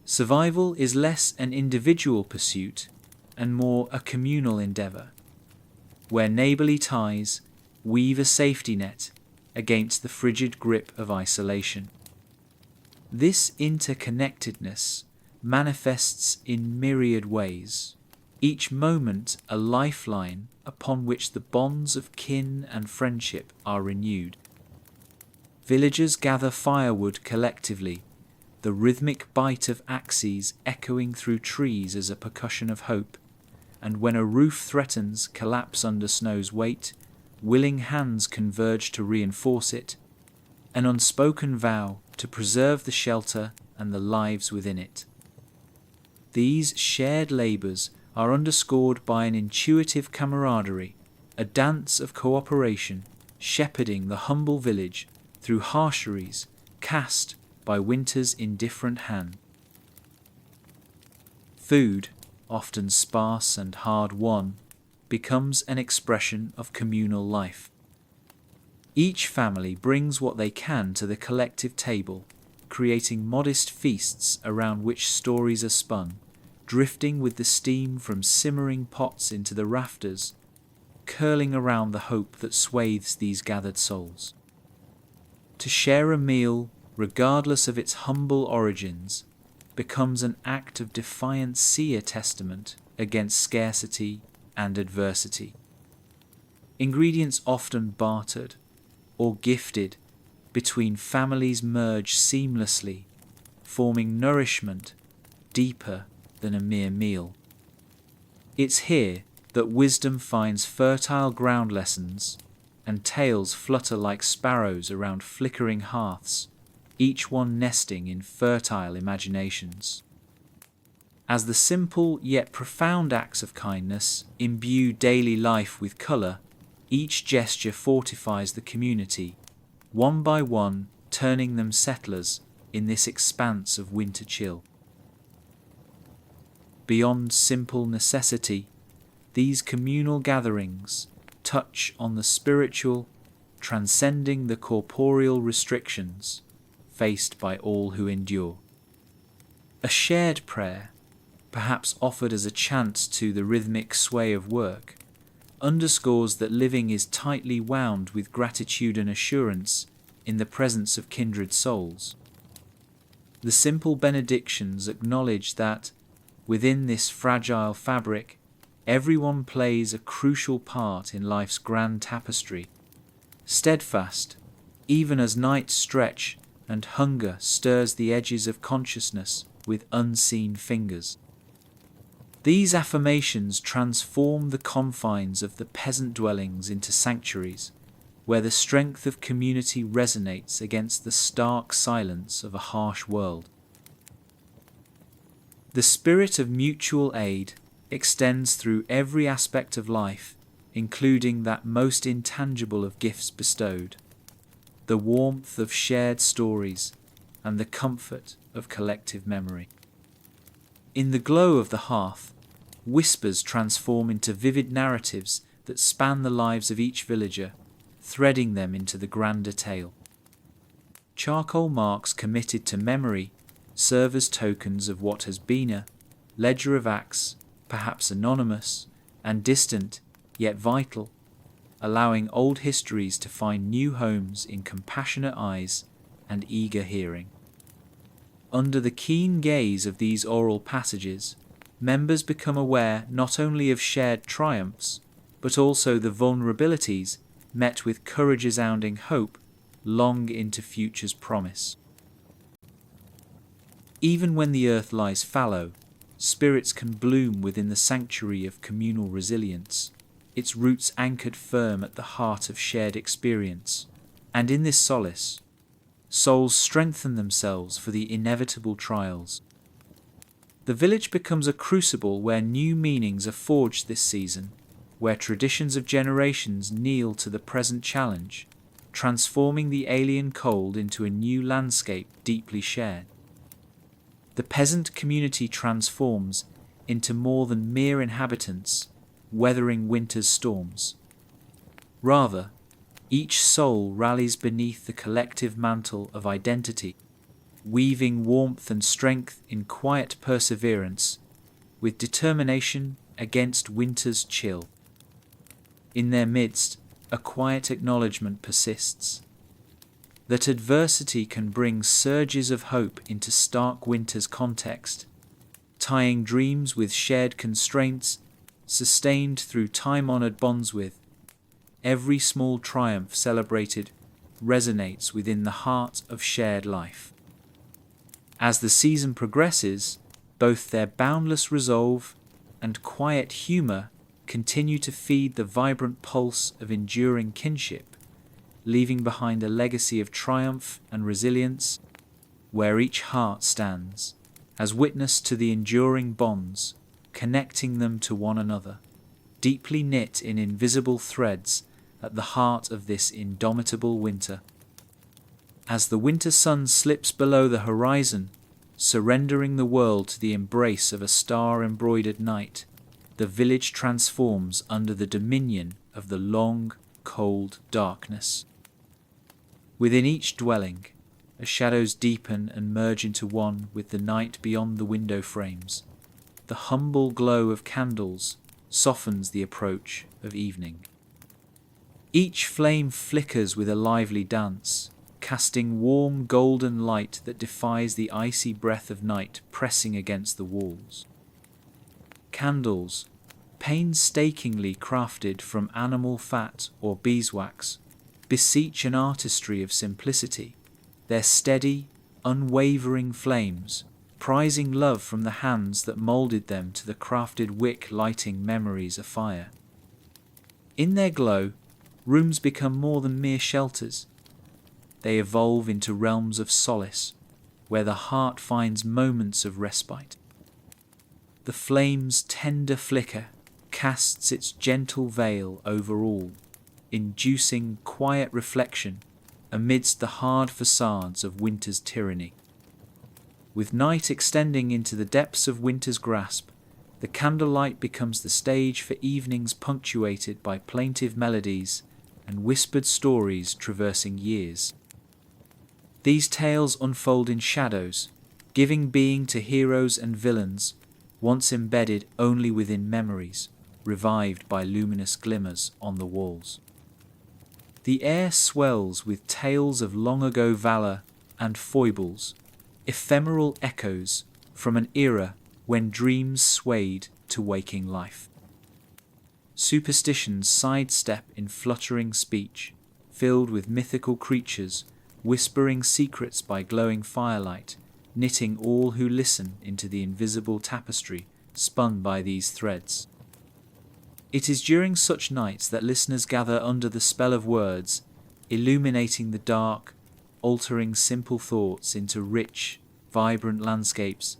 Speaker 1: Survival is less an individual pursuit and more a communal endeavor, where neighborly ties weave a safety net against the frigid grip of isolation. This interconnectedness manifests in myriad ways, each moment a lifeline upon which the bonds of kin and friendship are renewed. Villagers gather firewood collectively, the rhythmic bite of axes echoing through trees as a percussion of hope, and when a roof threatens collapse under snow's weight, willing hands converge to reinforce it, an unspoken vow to preserve the shelter and the lives within it. These shared labours are underscored by an intuitive camaraderie, a dance of cooperation, shepherding the humble village through harsheries cast by winter's indifferent hand. Food, often sparse and hard-won, becomes an expression of communal life. Each family brings what they can to the collective table, creating modest feasts around which stories are spun, drifting with the steam from simmering pots into the rafters, curling around the hope that swathes these gathered souls. To share a meal, regardless of its humble origins, becomes an act of defiant seer testament against scarcity and adversity. Ingredients often bartered or gifted between families merge seamlessly, forming nourishment deeper than a mere meal. It's here that wisdom finds fertile ground lessons and tales flutter like sparrows around flickering hearths, each one nesting in fertile imaginations. As the simple yet profound acts of kindness imbue daily life with colour, each gesture fortifies the community, one by one turning them settlers in this expanse of winter chill. Beyond simple necessity, these communal gatherings touch on the spiritual, transcending the corporeal restrictions faced by all who endure. A shared prayer, perhaps offered as a chant to the rhythmic sway of work, underscores that living is tightly wound with gratitude and assurance in the presence of kindred souls. The simple benedictions acknowledge that, within this fragile fabric, everyone plays a crucial part in life's grand tapestry, steadfast, even as nights stretch and hunger stirs the edges of consciousness with unseen fingers. These affirmations transform the confines of the peasant dwellings into sanctuaries, where the strength of community resonates against the stark silence of a harsh world. The spirit of mutual aid extends through every aspect of life, including that most intangible of gifts bestowed, the warmth of shared stories and the comfort of collective memory. In the glow of the hearth, whispers transform into vivid narratives that span the lives of each villager, threading them into the grander tale. Charcoal marks committed to memory serve as tokens of what has been, a ledger of acts, perhaps anonymous and distant, yet vital, allowing old histories to find new homes in compassionate eyes and eager hearing. Under the keen gaze of these oral passages, members become aware not only of shared triumphs, but also the vulnerabilities met with courage-resounding hope long into future's promise. Even when the earth lies fallow, spirits can bloom within the sanctuary of communal resilience, its roots anchored firm at the heart of shared experience. And in this solace, souls strengthen themselves for the inevitable trials. The village becomes a crucible where new meanings are forged this season, where traditions of generations kneel to the present challenge, transforming the alien cold into a new landscape deeply shared. The peasant community transforms into more than mere inhabitants, weathering winter's storms. Rather, each soul rallies beneath the collective mantle of identity, weaving warmth and strength in quiet perseverance, with determination against winter's chill. In their midst, a quiet acknowledgement persists, that adversity can bring surges of hope into stark winter's context, tying dreams with shared constraints, sustained through time-honored bonds with. Every small triumph celebrated resonates within the heart of shared life. As the season progresses, both their boundless resolve and quiet humour continue to feed the vibrant pulse of enduring kinship, leaving behind a legacy of triumph and resilience, where each heart stands as witness to the enduring bonds connecting them to one another, deeply knit in invisible threads at the heart of this indomitable winter. As the winter sun slips below the horizon, surrendering the world to the embrace of a star-embroidered night, the village transforms under the dominion of the long, cold darkness. Within each dwelling, the shadows deepen and merge into one with the night beyond the window frames. The humble glow of candles softens the approach of evening. Each flame flickers with a lively dance, casting warm golden light that defies the icy breath of night pressing against the walls. Candles, painstakingly crafted from animal fat or beeswax, beseech an artistry of simplicity, their steady, unwavering flames prizing love from the hands that moulded them to the crafted wick lighting memories afire. In their glow, rooms become more than mere shelters. They evolve into realms of solace, where the heart finds moments of respite. The flame's tender flicker casts its gentle veil over all, inducing quiet reflection amidst the hard facades of winter's tyranny. With night extending into the depths of winter's grasp, the candlelight becomes the stage for evenings punctuated by plaintive melodies and whispered stories traversing years. These tales unfold in shadows, giving being to heroes and villains once embedded only within memories, revived by luminous glimmers on the walls. The air swells with tales of long-ago valor and foibles, ephemeral echoes from an era when dreams swayed to waking life. Superstitions sidestep in fluttering speech, filled with mythical creatures whispering secrets by glowing firelight, knitting all who listen into the invisible tapestry spun by these threads. It is during such nights that listeners gather under the spell of words, illuminating the dark, altering simple thoughts into rich, vibrant landscapes,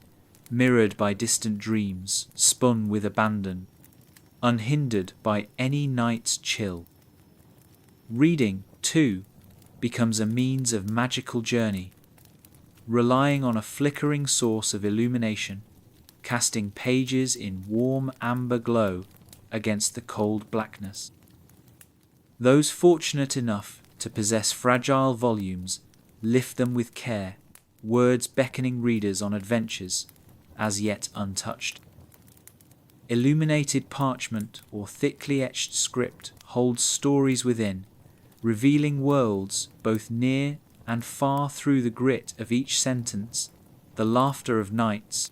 Speaker 1: mirrored by distant dreams, spun with abandon, unhindered by any night's chill. Reading, too, becomes a means of magical journey, relying on a flickering source of illumination, casting pages in warm amber glow against the cold blackness. Those fortunate enough to possess fragile volumes lift them with care, words beckoning readers on adventures as yet untouched. Illuminated parchment or thickly etched script holds stories within, revealing worlds both near and far through the grit of each sentence, the laughter of knights,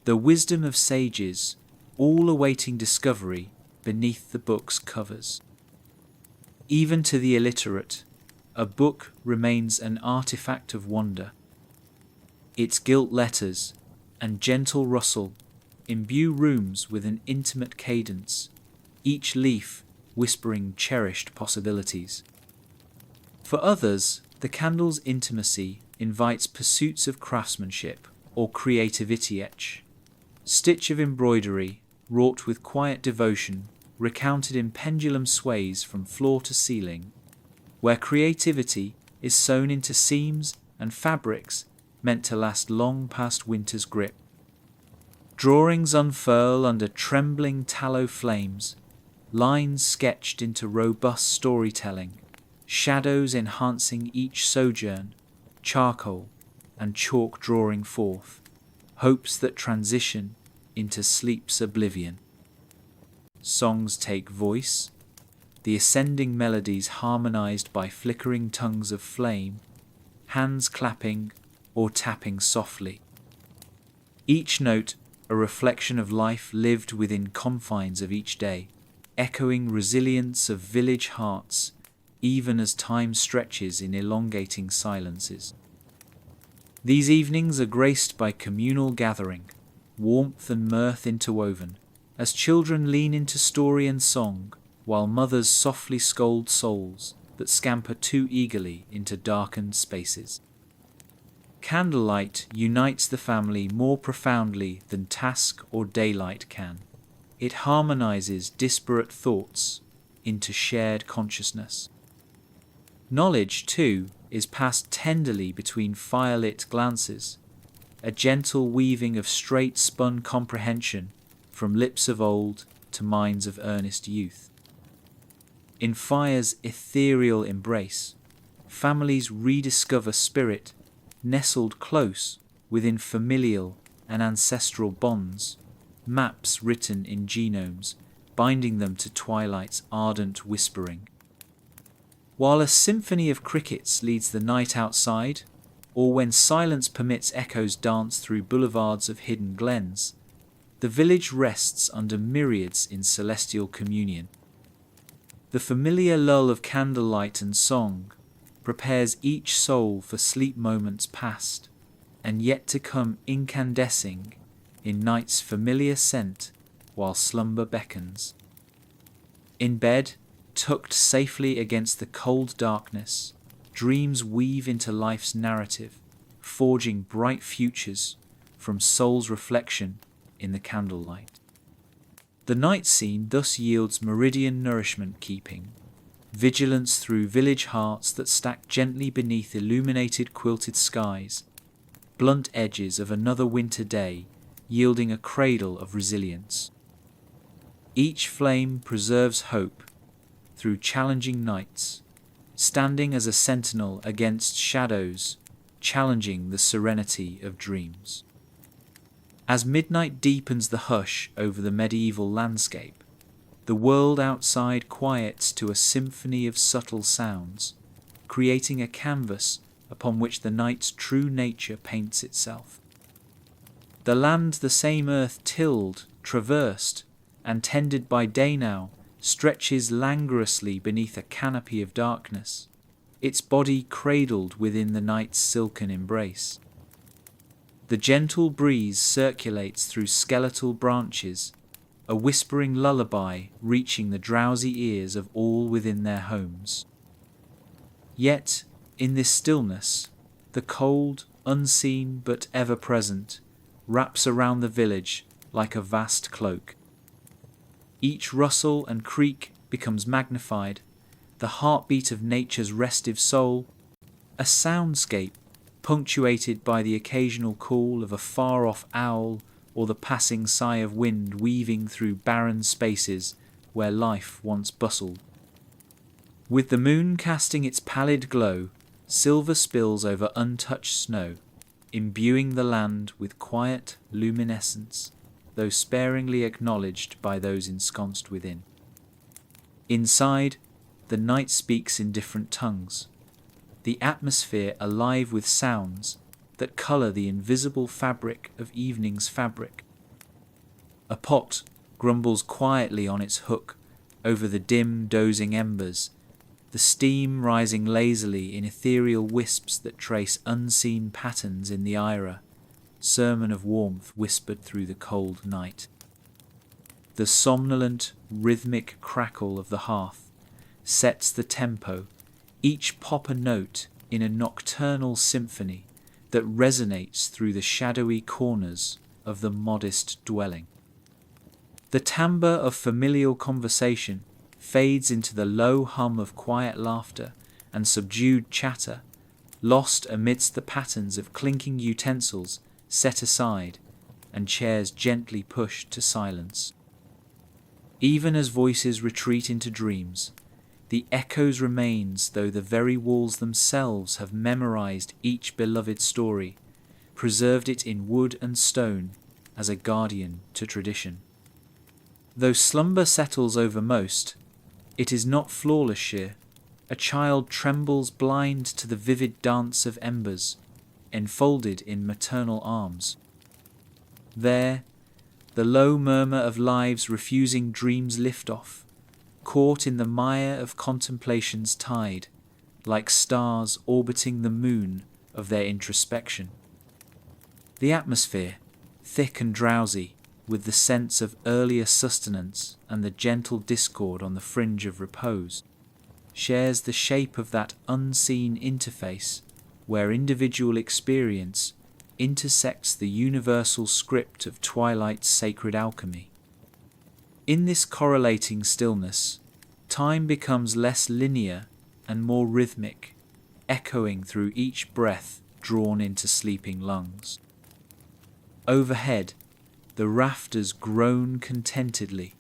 Speaker 1: the wisdom of sages, all awaiting discovery beneath the book's covers. Even to the illiterate, a book remains an artifact of wonder. Its gilt letters and gentle rustle imbue rooms with an intimate cadence, each leaf whispering cherished possibilities. For others, the candle's intimacy invites pursuits of craftsmanship or creativity etch, stitch of embroidery wrought with quiet devotion, recounted in pendulum sways from floor to ceiling, where creativity is sewn into seams and fabrics meant to last long past winter's grip. Drawings unfurl under trembling tallow flames, lines sketched into robust storytelling, shadows enhancing each sojourn, charcoal and chalk drawing forth, hopes that transition into sleep's oblivion. Songs take voice, the ascending melodies harmonized by flickering tongues of flame, hands clapping or tapping softly. Each note a reflection of life lived within confines of each day, echoing resilience of village hearts, even as time stretches in elongating silences. These evenings are graced by communal gathering, warmth and mirth interwoven, as children lean into story and song, while mothers softly scold souls that scamper too eagerly into darkened spaces. Candlelight unites the family more profoundly than task or daylight can. It harmonizes disparate thoughts into shared consciousness. Knowledge, too, is passed tenderly between firelit glances, a gentle weaving of straight-spun comprehension from lips of old to minds of earnest youth. In fire's ethereal embrace, families rediscover spirit nestled close within familial and ancestral bonds, maps written in genomes, binding them to twilight's ardent whispering. While a symphony of crickets leads the night outside, or when silence permits echoes dance through boulevards of hidden glens, the village rests under myriads in celestial communion. The familiar lull of candlelight and song prepares each soul for sleep moments past and yet to come incandescing in night's familiar scent while slumber beckons. In bed, tucked safely against the cold darkness, dreams weave into life's narrative, forging bright futures from soul's reflection in the candlelight. The night scene thus yields meridian nourishment keeping, vigilance through village hearts that stack gently beneath illuminated quilted skies, blunt edges of another winter day yielding a cradle of resilience. Each flame preserves hope through challenging nights, standing as a sentinel against shadows, challenging the serenity of dreams. As midnight deepens the hush over the medieval landscape, the world outside quiets to a symphony of subtle sounds, creating a canvas upon which the night's true nature paints itself. The land the same earth tilled, traversed, and tended by day now stretches languorously beneath a canopy of darkness, its body cradled within the night's silken embrace. The gentle breeze circulates through skeletal branches, a whispering lullaby reaching the drowsy ears of all within their homes. Yet, in this stillness, the cold, unseen but ever-present, wraps around the village like a vast cloak. Each rustle and creak becomes magnified, the heartbeat of nature's restive soul, a soundscape punctuated by the occasional call of a far-off owl or the passing sigh of wind weaving through barren spaces where life once bustled. With the moon casting its pallid glow, silver spills over untouched snow, imbuing the land with quiet luminescence, though sparingly acknowledged by those ensconced within. Inside, the night speaks in different tongues, the atmosphere alive with sounds that colour the invisible fabric of evening's fabric. A pot grumbles quietly on its hook over the dim, dozing embers, the steam rising lazily in ethereal wisps that trace unseen patterns in the Ira, sermon of warmth whispered through the cold night. The somnolent, rhythmic crackle of the hearth sets the tempo, each pop a note in a nocturnal symphony that resonates through the shadowy corners of the modest dwelling. The timbre of familial conversation fades into the low hum of quiet laughter and subdued chatter, lost amidst the patterns of clinking utensils set aside and chairs gently pushed to silence. Even as voices retreat into dreams, the echoes remains though the very walls themselves have memorized each beloved story, preserved it in wood and stone as a guardian to tradition. Though slumber settles over most, it is not flawless sheer. A child trembles blind to the vivid dance of embers, enfolded in maternal arms. There, the low murmur of lives refusing dreams lift-off, caught in the mire of contemplation's tide, like stars orbiting the moon of their introspection. The atmosphere, thick and drowsy, with the sense of earlier sustenance and the gentle discord on the fringe of repose, shares the shape of that unseen interface where individual experience intersects the universal script of twilight's sacred alchemy. In this correlating stillness, time becomes less linear and more rhythmic, echoing through each breath drawn into sleeping lungs. Overhead, the rafters groan contentedly,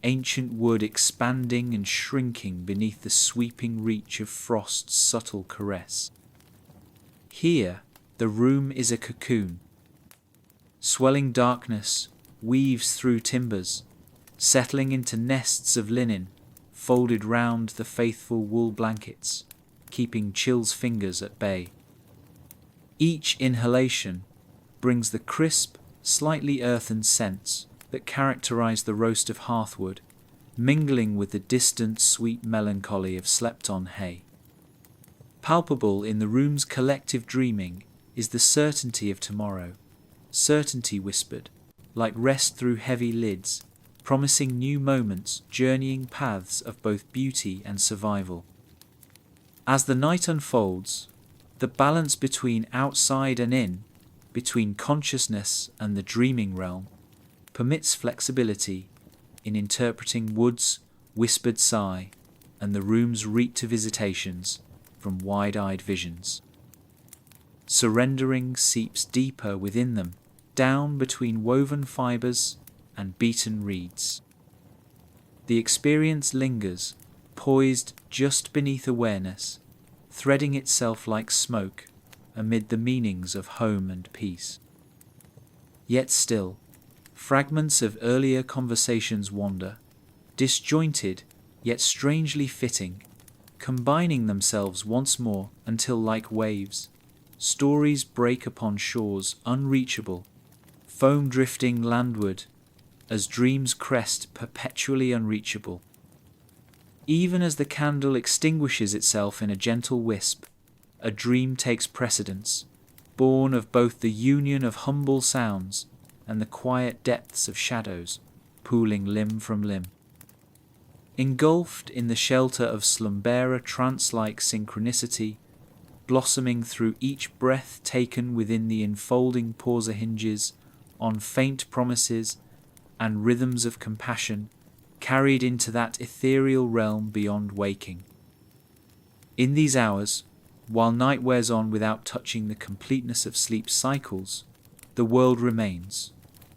Speaker 1: ancient wood expanding and shrinking beneath the sweeping reach of frost's subtle caress. Here, the room is a cocoon. Swelling darkness weaves through timbers, settling into nests of linen, folded round the faithful wool blankets, keeping chill's fingers at bay. Each inhalation brings the crisp, slightly earthen scents that characterize the roast of hearthwood, mingling with the distant sweet melancholy of slept-on hay. Palpable in the room's collective dreaming is the certainty of tomorrow, certainty whispered, like rest through heavy lids, promising new moments, journeying paths of both beauty and survival. As the night unfolds, the balance between outside and in, between consciousness and the dreaming realm, permits flexibility in interpreting wood's whispered sigh and the room's reek to visitations from wide-eyed visions. Surrendering seeps deeper within them, down between woven fibres and beaten reeds. The experience lingers, poised just beneath awareness, threading itself like smoke amid the meanings of home and peace. Yet still, fragments of earlier conversations wander, disjointed yet strangely fitting, combining themselves once more until, like waves, stories break upon shores unreachable, foam drifting landward as dreams crest perpetually unreachable. Even as the candle extinguishes itself in a gentle wisp, a dream takes precedence, born of both the union of humble sounds and the quiet depths of shadows, pooling limb from limb. Engulfed in the shelter of slumbera trance-like synchronicity, blossoming through each breath taken within the enfolding pauser hinges on faint promises and rhythms of compassion carried into that ethereal realm beyond waking. In these hours, while night wears on without touching the completeness of sleep's cycles, the world remains,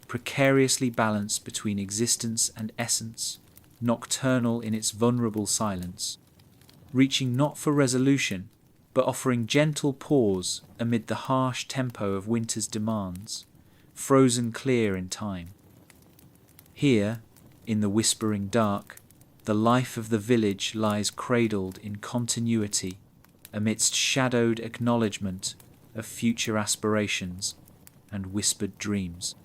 Speaker 1: precariously balanced between existence and essence, nocturnal in its vulnerable silence, reaching not for resolution, but offering gentle pause amid the harsh tempo of winter's demands, frozen clear in time. Here, in the whispering dark, the life of the village lies cradled in continuity amidst shadowed acknowledgement of future aspirations and whispered dreams.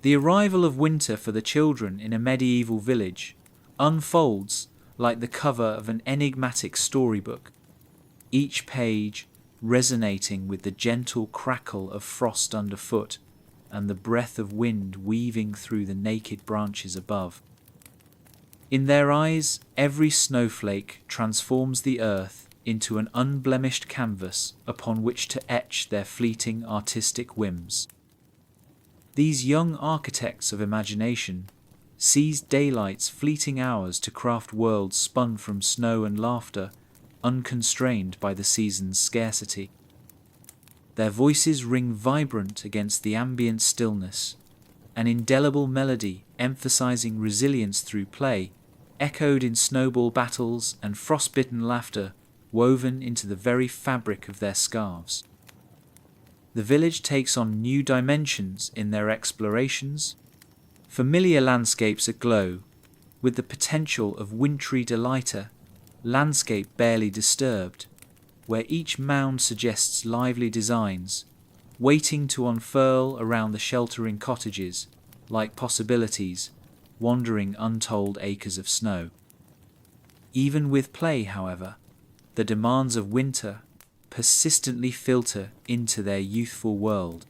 Speaker 1: The arrival of winter for the children in a medieval village unfolds like the cover of an enigmatic storybook, each page resonating with the gentle crackle of frost underfoot and the breath of wind weaving through the naked branches above. In their eyes, every snowflake transforms the earth into an unblemished canvas upon which to etch their fleeting artistic whims. These young architects of imagination seize daylight's fleeting hours to craft worlds spun from snow and laughter, unconstrained by the season's scarcity. Their voices ring vibrant against the ambient stillness, an indelible melody emphasizing resilience through play, echoed in snowball battles and frostbitten laughter woven into the very fabric of their scarves. The village takes on new dimensions in their explorations. Familiar landscapes aglow with the potential of wintry delighter, landscape barely disturbed, where each mound suggests lively designs, waiting to unfurl around the sheltering cottages, like possibilities, wandering untold acres of snow. Even with play, however, the demands of winter persistently filter into their youthful world.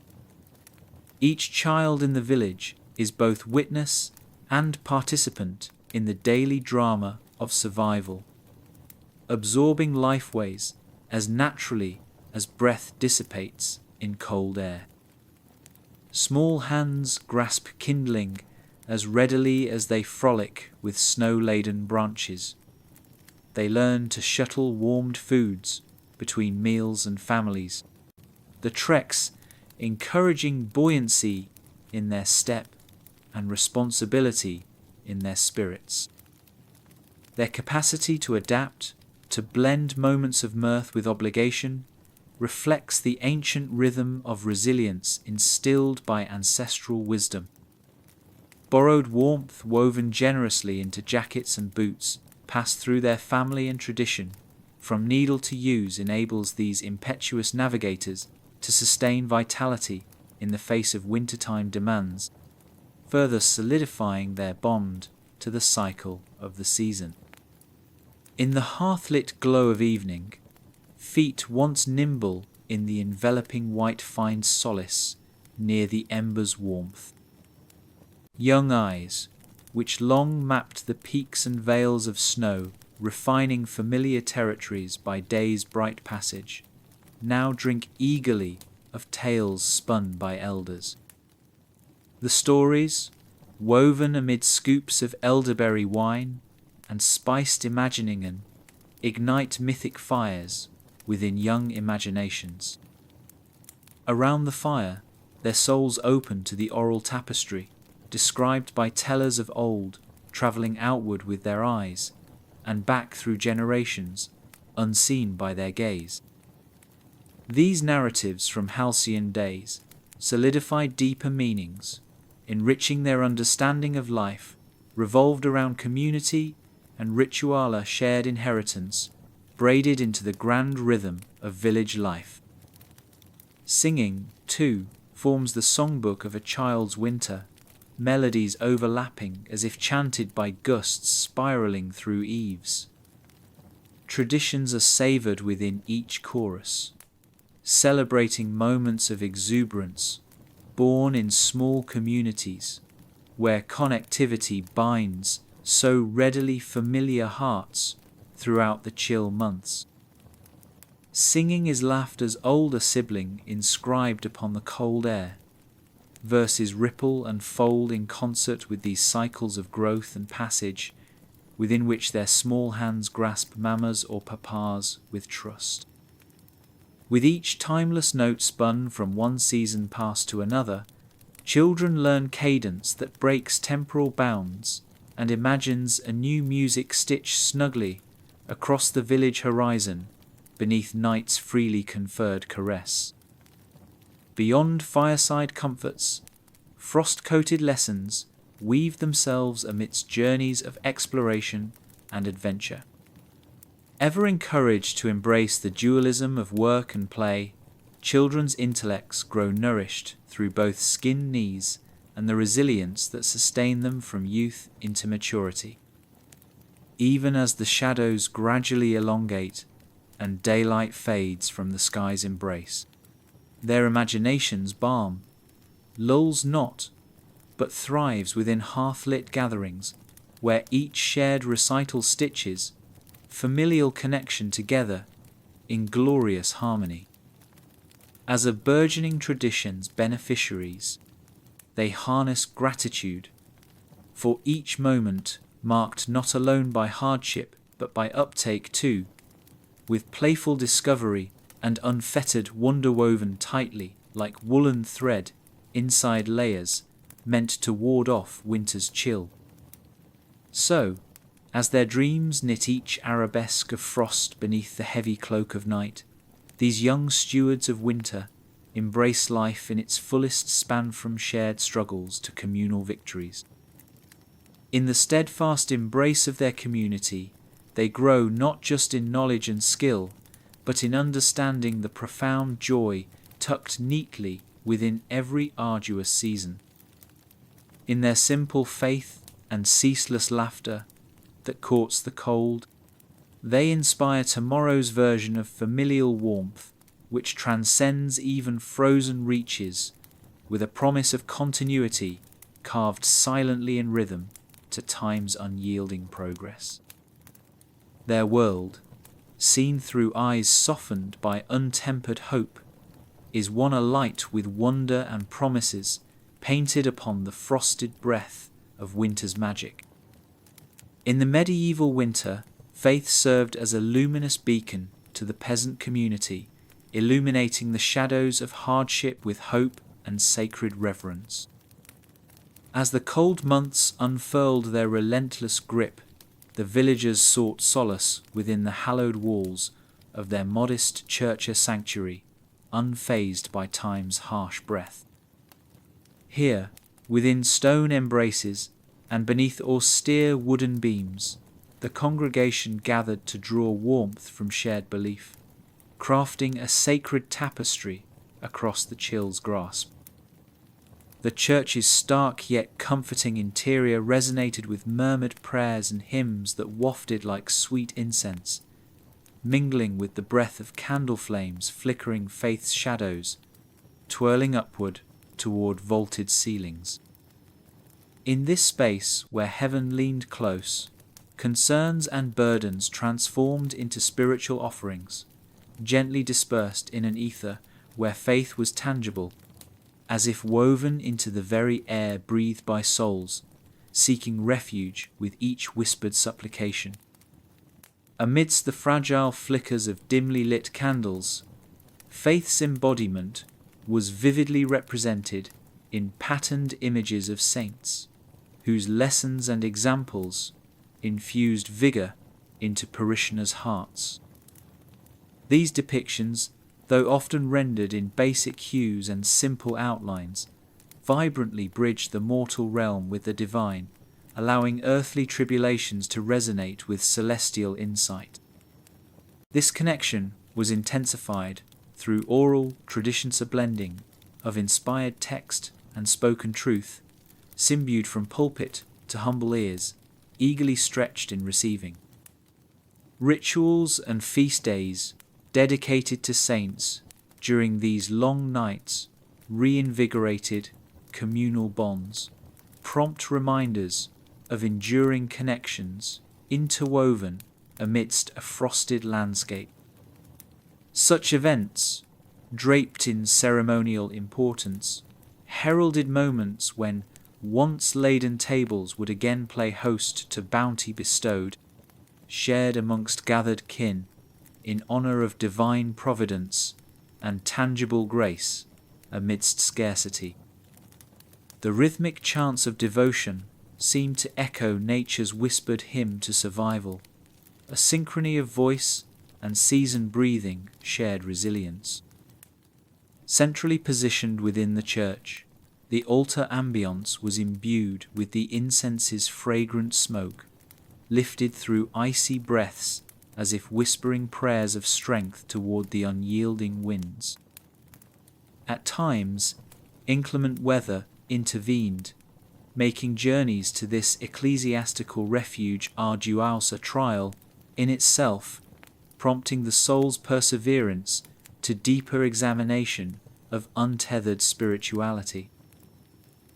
Speaker 1: Each child in the village is both witness and participant in the daily drama of survival, absorbing lifeways as naturally as breath dissipates in cold air. Small hands grasp kindling as readily as they frolic with snow-laden branches. They learn to shuttle warmed foods between meals and families, the treks encouraging buoyancy in their step and responsibility in their spirits. Their capacity to adapt, to blend moments of mirth with obligation, reflects the ancient rhythm of resilience instilled by ancestral wisdom. Borrowed warmth woven generously into jackets and boots, passed through their family and tradition, from needle to use, enables these impetuous navigators to sustain vitality in the face of wintertime demands, further solidifying their bond to the cycle of the season. In the hearth-lit glow of evening, feet once nimble in the enveloping white find solace near the ember's warmth. Young eyes, which long mapped the peaks and vales of snow, refining familiar territories by day's bright passage, now drink eagerly of tales spun by elders. The stories, woven amid scoops of elderberry wine and spiced imaginingen, ignite mythic fires within young imaginations. Around the fire, their souls open to the oral tapestry, described by tellers of old, travelling outward with their eyes, and back through generations, unseen by their gaze. These narratives from halcyon days solidify deeper meanings, enriching their understanding of life, revolved around community and rituala shared inheritance, braided into the grand rhythm of village life. Singing, too, forms the songbook of a child's winter, melodies overlapping as if chanted by gusts spiraling through eaves. Traditions are savoured within each chorus, celebrating moments of exuberance born in small communities where connectivity binds so readily familiar hearts throughout the chill months. Singing is laughter's older sibling inscribed upon the cold air. Verses ripple and fold in concert with these cycles of growth and passage, within which their small hands grasp mamas or papas with trust. With each timeless note spun from one season past to another, children learn cadence that breaks temporal bounds and imagines a new music stitched snugly across the village horizon beneath night's freely conferred caress. Beyond fireside comforts, frost-coated lessons weave themselves amidst journeys of exploration and adventure. Ever encouraged to embrace the dualism of work and play, children's intellects grow nourished through both skinned knees and the resilience that sustain them from youth into maturity. Even as the shadows gradually elongate and daylight fades from the sky's embrace, their imagination's balm lulls not, but thrives within hearth-lit gatherings where each shared recital stitches familial connection together in glorious harmony. As a burgeoning tradition's beneficiaries, they harness gratitude for each moment marked not alone by hardship but by uptake too, with playful discovery and unfettered wonder woven tightly like woolen thread inside layers meant to ward off winter's chill. So, as their dreams knit each arabesque of frost beneath the heavy cloak of night, these young stewards of winter embrace life in its fullest span from shared struggles to communal victories. In the steadfast embrace of their community, they grow not just in knowledge and skill, but in understanding the profound joy tucked neatly within every arduous season. In their simple faith and ceaseless laughter that courts the cold, they inspire tomorrow's version of familial warmth which transcends even frozen reaches, with a promise of continuity carved silently in rhythm to time's unyielding progress. Their world, seen through eyes softened by untempered hope, is one alight with wonder and promises painted upon the frosted breath of winter's magic. In the medieval winter, faith served as a luminous beacon to the peasant community, illuminating the shadows of hardship with hope and sacred reverence. As the cold months unfurled their relentless grip, the villagers sought solace within the hallowed walls of their modest church sanctuary, unfazed by time's harsh breath. Here, within stone embraces and beneath austere wooden beams, the congregation gathered to draw warmth from shared belief, crafting a sacred tapestry across the chill's grasp. The church's stark yet comforting interior resonated with murmured prayers and hymns that wafted like sweet incense, mingling with the breath of candle flames flickering faith's shadows, twirling upward toward vaulted ceilings. In this space where heaven leaned close, concerns and burdens transformed into spiritual offerings, gently dispersed in an ether where faith was tangible, as if woven into the very air breathed by souls, seeking refuge with each whispered supplication. Amidst the fragile flickers of dimly lit candles, faith's embodiment was vividly represented in patterned images of saints, whose lessons and examples infused vigour into parishioners' hearts. These depictions, though often rendered in basic hues and simple outlines, vibrantly bridged the mortal realm with the divine, allowing earthly tribulations to resonate with celestial insight. This connection was intensified through oral traditions, a blending of inspired text and spoken truth, imbued from pulpit to humble ears, eagerly stretched in receiving. Rituals and feast days dedicated to saints during these long nights reinvigorated communal bonds, prompt reminders of enduring connections interwoven amidst a frosted landscape. Such events, draped in ceremonial importance, heralded moments when once laden tables would again play host to bounty bestowed, shared amongst gathered kin, in honor of divine providence and tangible grace amidst scarcity. The rhythmic chants of devotion seemed to echo nature's whispered hymn to survival. A synchrony of voice and seasoned breathing shared resilience. Centrally positioned within the church, the altar ambiance was imbued with the incense's fragrant smoke, lifted through icy breaths as if whispering prayers of strength toward the unyielding winds. At times, inclement weather intervened, making journeys to this ecclesiastical refuge arduous a trial in itself, prompting the soul's perseverance to deeper examination of untethered spirituality.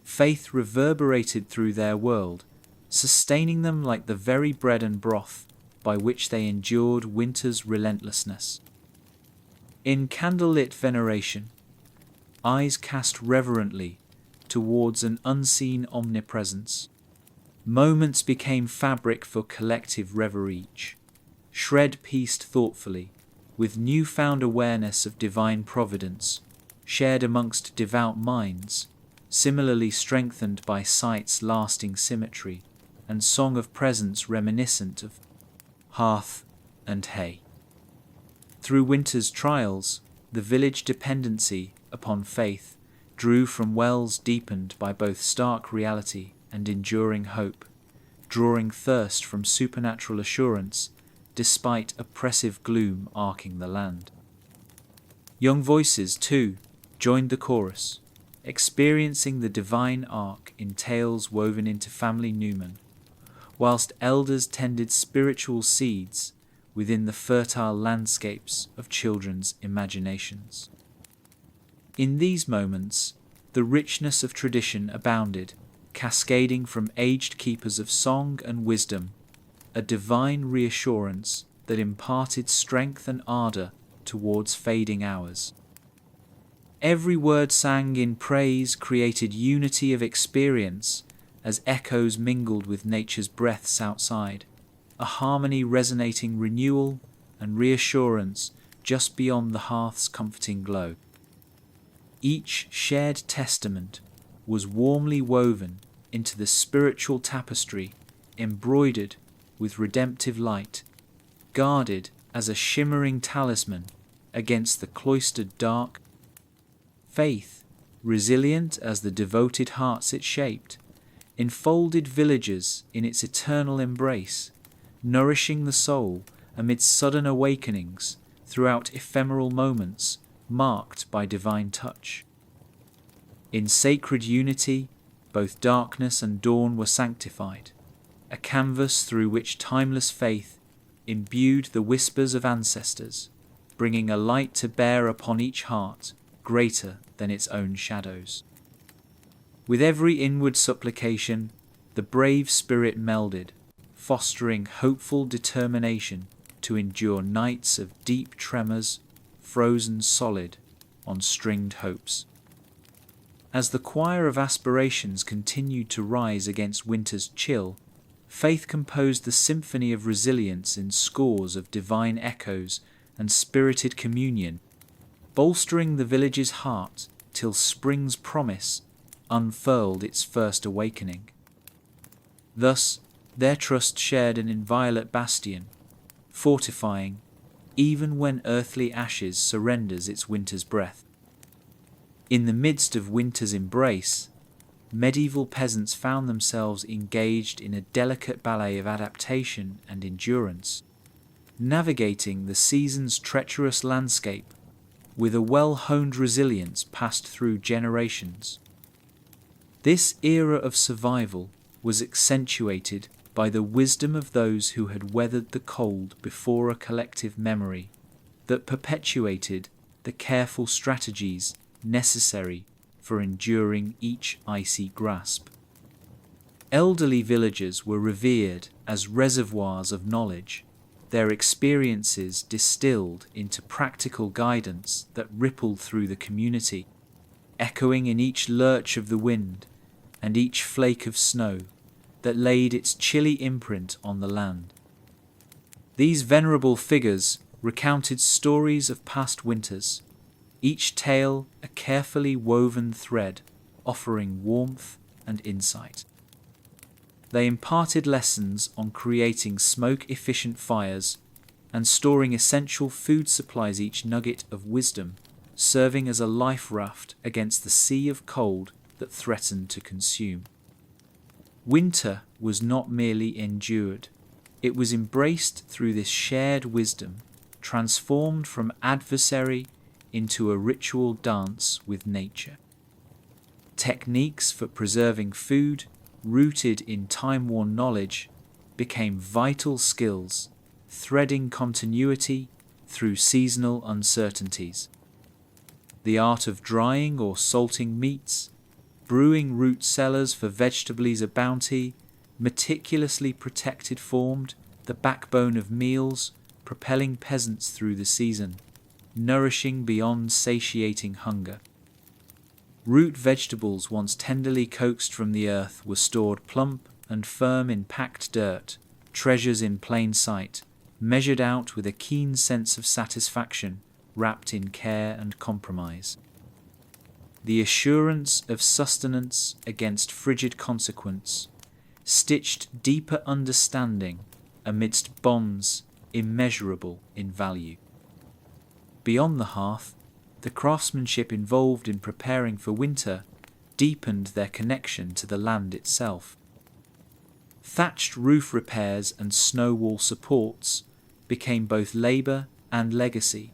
Speaker 1: Faith reverberated through their world, sustaining them like the very bread and broth by which they endured winter's relentlessness. In candlelit veneration, eyes cast reverently towards an unseen omnipresence, moments became fabric for collective reverie each, shred pieced thoughtfully, with newfound awareness of divine providence, shared amongst devout minds, similarly strengthened by sight's lasting symmetry, and song of presence reminiscent of hearth and hay. Through winter's trials, the village dependency upon faith drew from wells deepened by both stark reality and enduring hope, drawing thirst from supernatural assurance despite oppressive gloom arcing the land. Young voices, too, joined the chorus, experiencing the divine arc in tales woven into family numen, whilst elders tended spiritual seeds within the fertile landscapes of children's imaginations. In these moments, the richness of tradition abounded, cascading from aged keepers of song and wisdom, a divine reassurance that imparted strength and ardour towards fading hours. Every word sang in praise created unity of experience as echoes mingled with nature's breaths outside, a harmony resonating renewal and reassurance just beyond the hearth's comforting glow. Each shared testament was warmly woven into the spiritual tapestry, embroidered with redemptive light, guarded as a shimmering talisman against the cloistered dark. Faith, resilient as the devoted hearts it shaped, enfolded villagers in its eternal embrace, nourishing the soul amidst sudden awakenings throughout ephemeral moments marked by divine touch. In sacred unity, both darkness and dawn were sanctified, a canvas through which timeless faith imbued the whispers of ancestors, bringing a light to bear upon each heart greater than its own shadows. With every inward supplication, the brave spirit melded, fostering hopeful determination to endure nights of deep tremors, frozen solid on stringed hopes. As the choir of aspirations continued to rise against winter's chill, faith composed the symphony of resilience in scores of divine echoes and spirited communion, bolstering the village's heart till spring's promise unfurled its first awakening. Thus, their trust shared an inviolate bastion, fortifying even when earthly ashes surrenders its winter's breath. In the midst of winter's embrace, medieval peasants found themselves engaged in a delicate ballet of adaptation and endurance, navigating the season's treacherous landscape with a well-honed resilience passed through generations. This era of survival was accentuated by the wisdom of those who had weathered the cold before a collective memory that perpetuated the careful strategies necessary for enduring each icy grasp. Elderly villagers were revered as reservoirs of knowledge, their experiences distilled into practical guidance that rippled through the community, echoing in each lurch of the wind and each flake of snow that laid its chilly imprint on the land. These venerable figures recounted stories of past winters, each tale a carefully woven thread offering warmth and insight. They imparted lessons on creating smoke-efficient fires and storing essential food supplies, each nugget of wisdom serving as a life raft against the sea of cold that threatened to consume. Winter was not merely endured, it was embraced through this shared wisdom, transformed from adversary into a ritual dance with nature. Techniques for preserving food, rooted in time-worn knowledge, became vital skills, threading continuity through seasonal uncertainties. The art of drying or salting meats, brewing root cellars for vegetables a bounty, meticulously protected formed the backbone of meals, propelling peasants through the season, nourishing beyond satiating hunger. Root vegetables once tenderly coaxed from the earth were stored plump and firm in packed dirt, treasures in plain sight, measured out with a keen sense of satisfaction, wrapped in care and compromise. The assurance of sustenance against frigid consequence stitched deeper understanding amidst bonds immeasurable in value. Beyond the hearth, the craftsmanship involved in preparing for winter deepened their connection to the land itself. Thatched roof repairs and snow wall supports became both labour and legacy,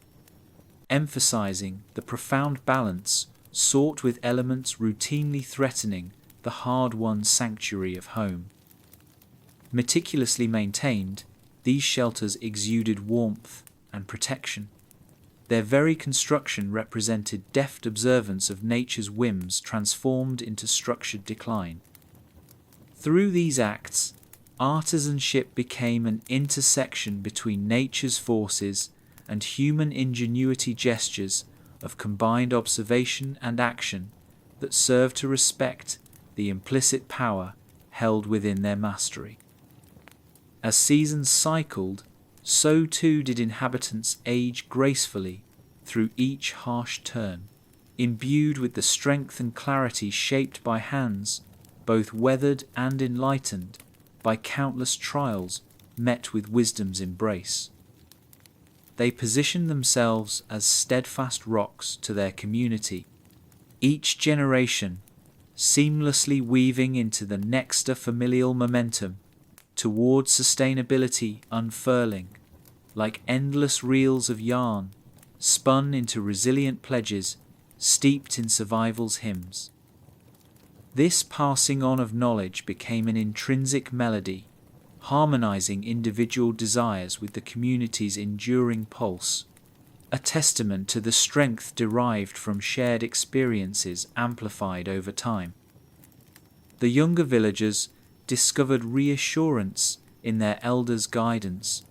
Speaker 1: emphasizing the profound balance sought with elements routinely threatening the hard-won sanctuary of home. Meticulously maintained, these shelters exuded warmth and protection. Their very construction represented deft observance of nature's whims transformed into structured decline. Through these acts, artisanship became an intersection between nature's forces and human ingenuity, gestures of combined observation and action that served to respect the implicit power held within their mastery. As seasons cycled, so too did inhabitants age gracefully through each harsh turn, imbued with the strength and clarity shaped by hands, both weathered and enlightened by countless trials met with wisdom's embrace. They positioned themselves as steadfast rocks to their community, each generation seamlessly weaving into the next a familial momentum towards sustainability, unfurling like endless reels of yarn spun into resilient pledges steeped in survival's hymns. This passing on of knowledge became an intrinsic melody, harmonizing individual desires with the community's enduring pulse, a testament to the strength derived from shared experiences amplified over time. The younger villagers discovered reassurance in their elders' guidance,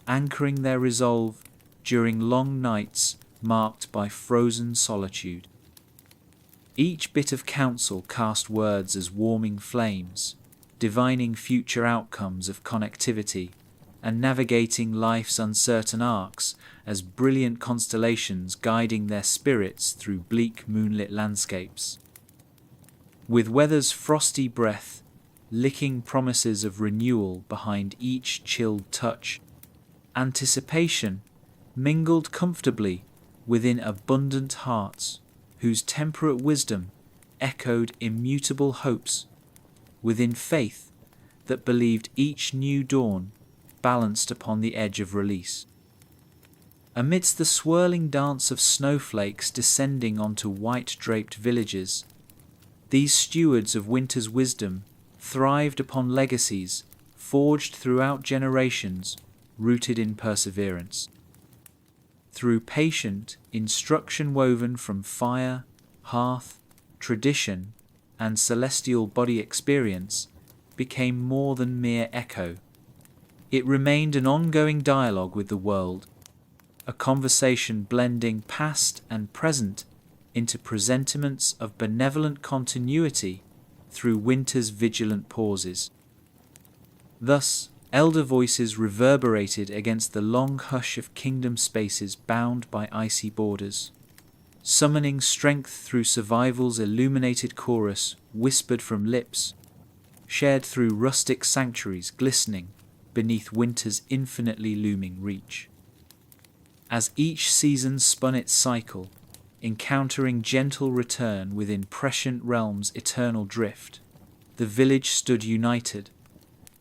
Speaker 1: anchoring their resolve during long nights marked by frozen solitude. Each bit of counsel cast words as warming flames, divining future outcomes of connectivity and navigating life's uncertain arcs as brilliant constellations guiding their spirits through bleak moonlit landscapes. With weather's frosty breath licking promises of renewal behind each chilled touch, anticipation mingled comfortably within abundant hearts whose temperate wisdom echoed immutable hopes, within faith that believed each new dawn balanced upon the edge of release. Amidst the swirling dance of snowflakes descending onto white-draped villages, These stewards of winter's wisdom thrived upon legacies forged throughout generations, rooted in perseverance. Through patient instruction woven from fire, hearth, tradition, and celestial body experience, became more than mere echo. It remained an ongoing dialogue with the world, a conversation blending past and present into presentiments of benevolent continuity through winter's vigilant pauses. Thus, elder voices reverberated against the long hush of kingdom spaces bound by icy borders, summoning strength through survival's illuminated chorus whispered from lips, shared through rustic sanctuaries glistening beneath winter's infinitely looming reach. As each season spun its cycle, encountering gentle return within prescient realms' eternal drift, the village stood united,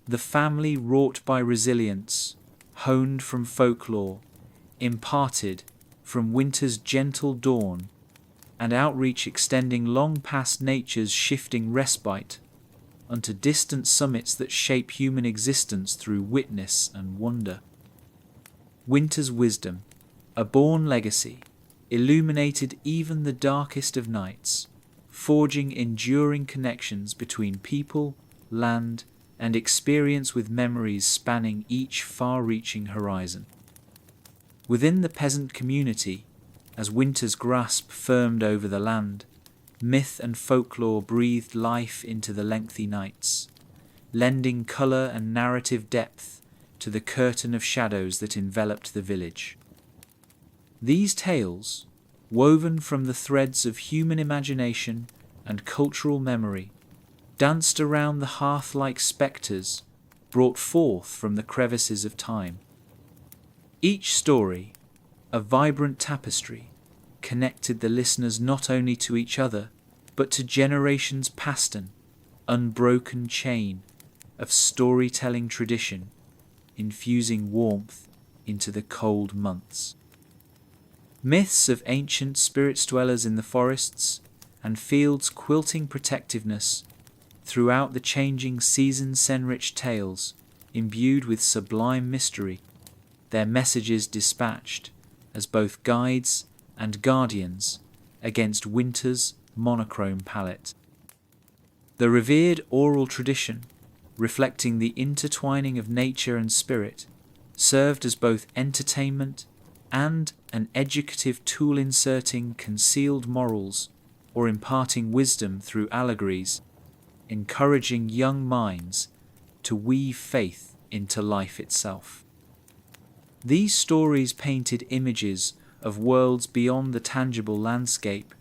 Speaker 1: the family wrought by resilience, honed from folklore, imparted from winter's gentle dawn, and outreach extending long past nature's shifting respite unto distant summits that shape human existence through witness and wonder. Winter's wisdom, a born legacy, illuminated even the darkest of nights, forging enduring connections between people, land, and experience with memories spanning each far-reaching horizon. Within the peasant community, as winter's grasp firmed over the land, myth and folklore breathed life into the lengthy nights, lending colour and narrative depth to the curtain of shadows that enveloped the village. These tales, woven from the threads of human imagination and cultural memory, danced around the hearth like spectres brought forth from the crevices of time. Each story, a vibrant tapestry, connected the listeners not only to each other, but to generations past, an unbroken chain of storytelling tradition, infusing warmth into the cold months. Myths of ancient spirits dwellers in the forests and fields quilting protectiveness throughout the changing season-enriched tales imbued with sublime mystery, their messages dispatched as both guides and guardians against winter's monochrome palette. The revered oral tradition, reflecting the intertwining of nature and spirit, served as both entertainment and an educative tool inserting concealed morals or imparting wisdom through allegories, encouraging young minds to weave faith into life itself. These stories painted images of worlds beyond the tangible landscape,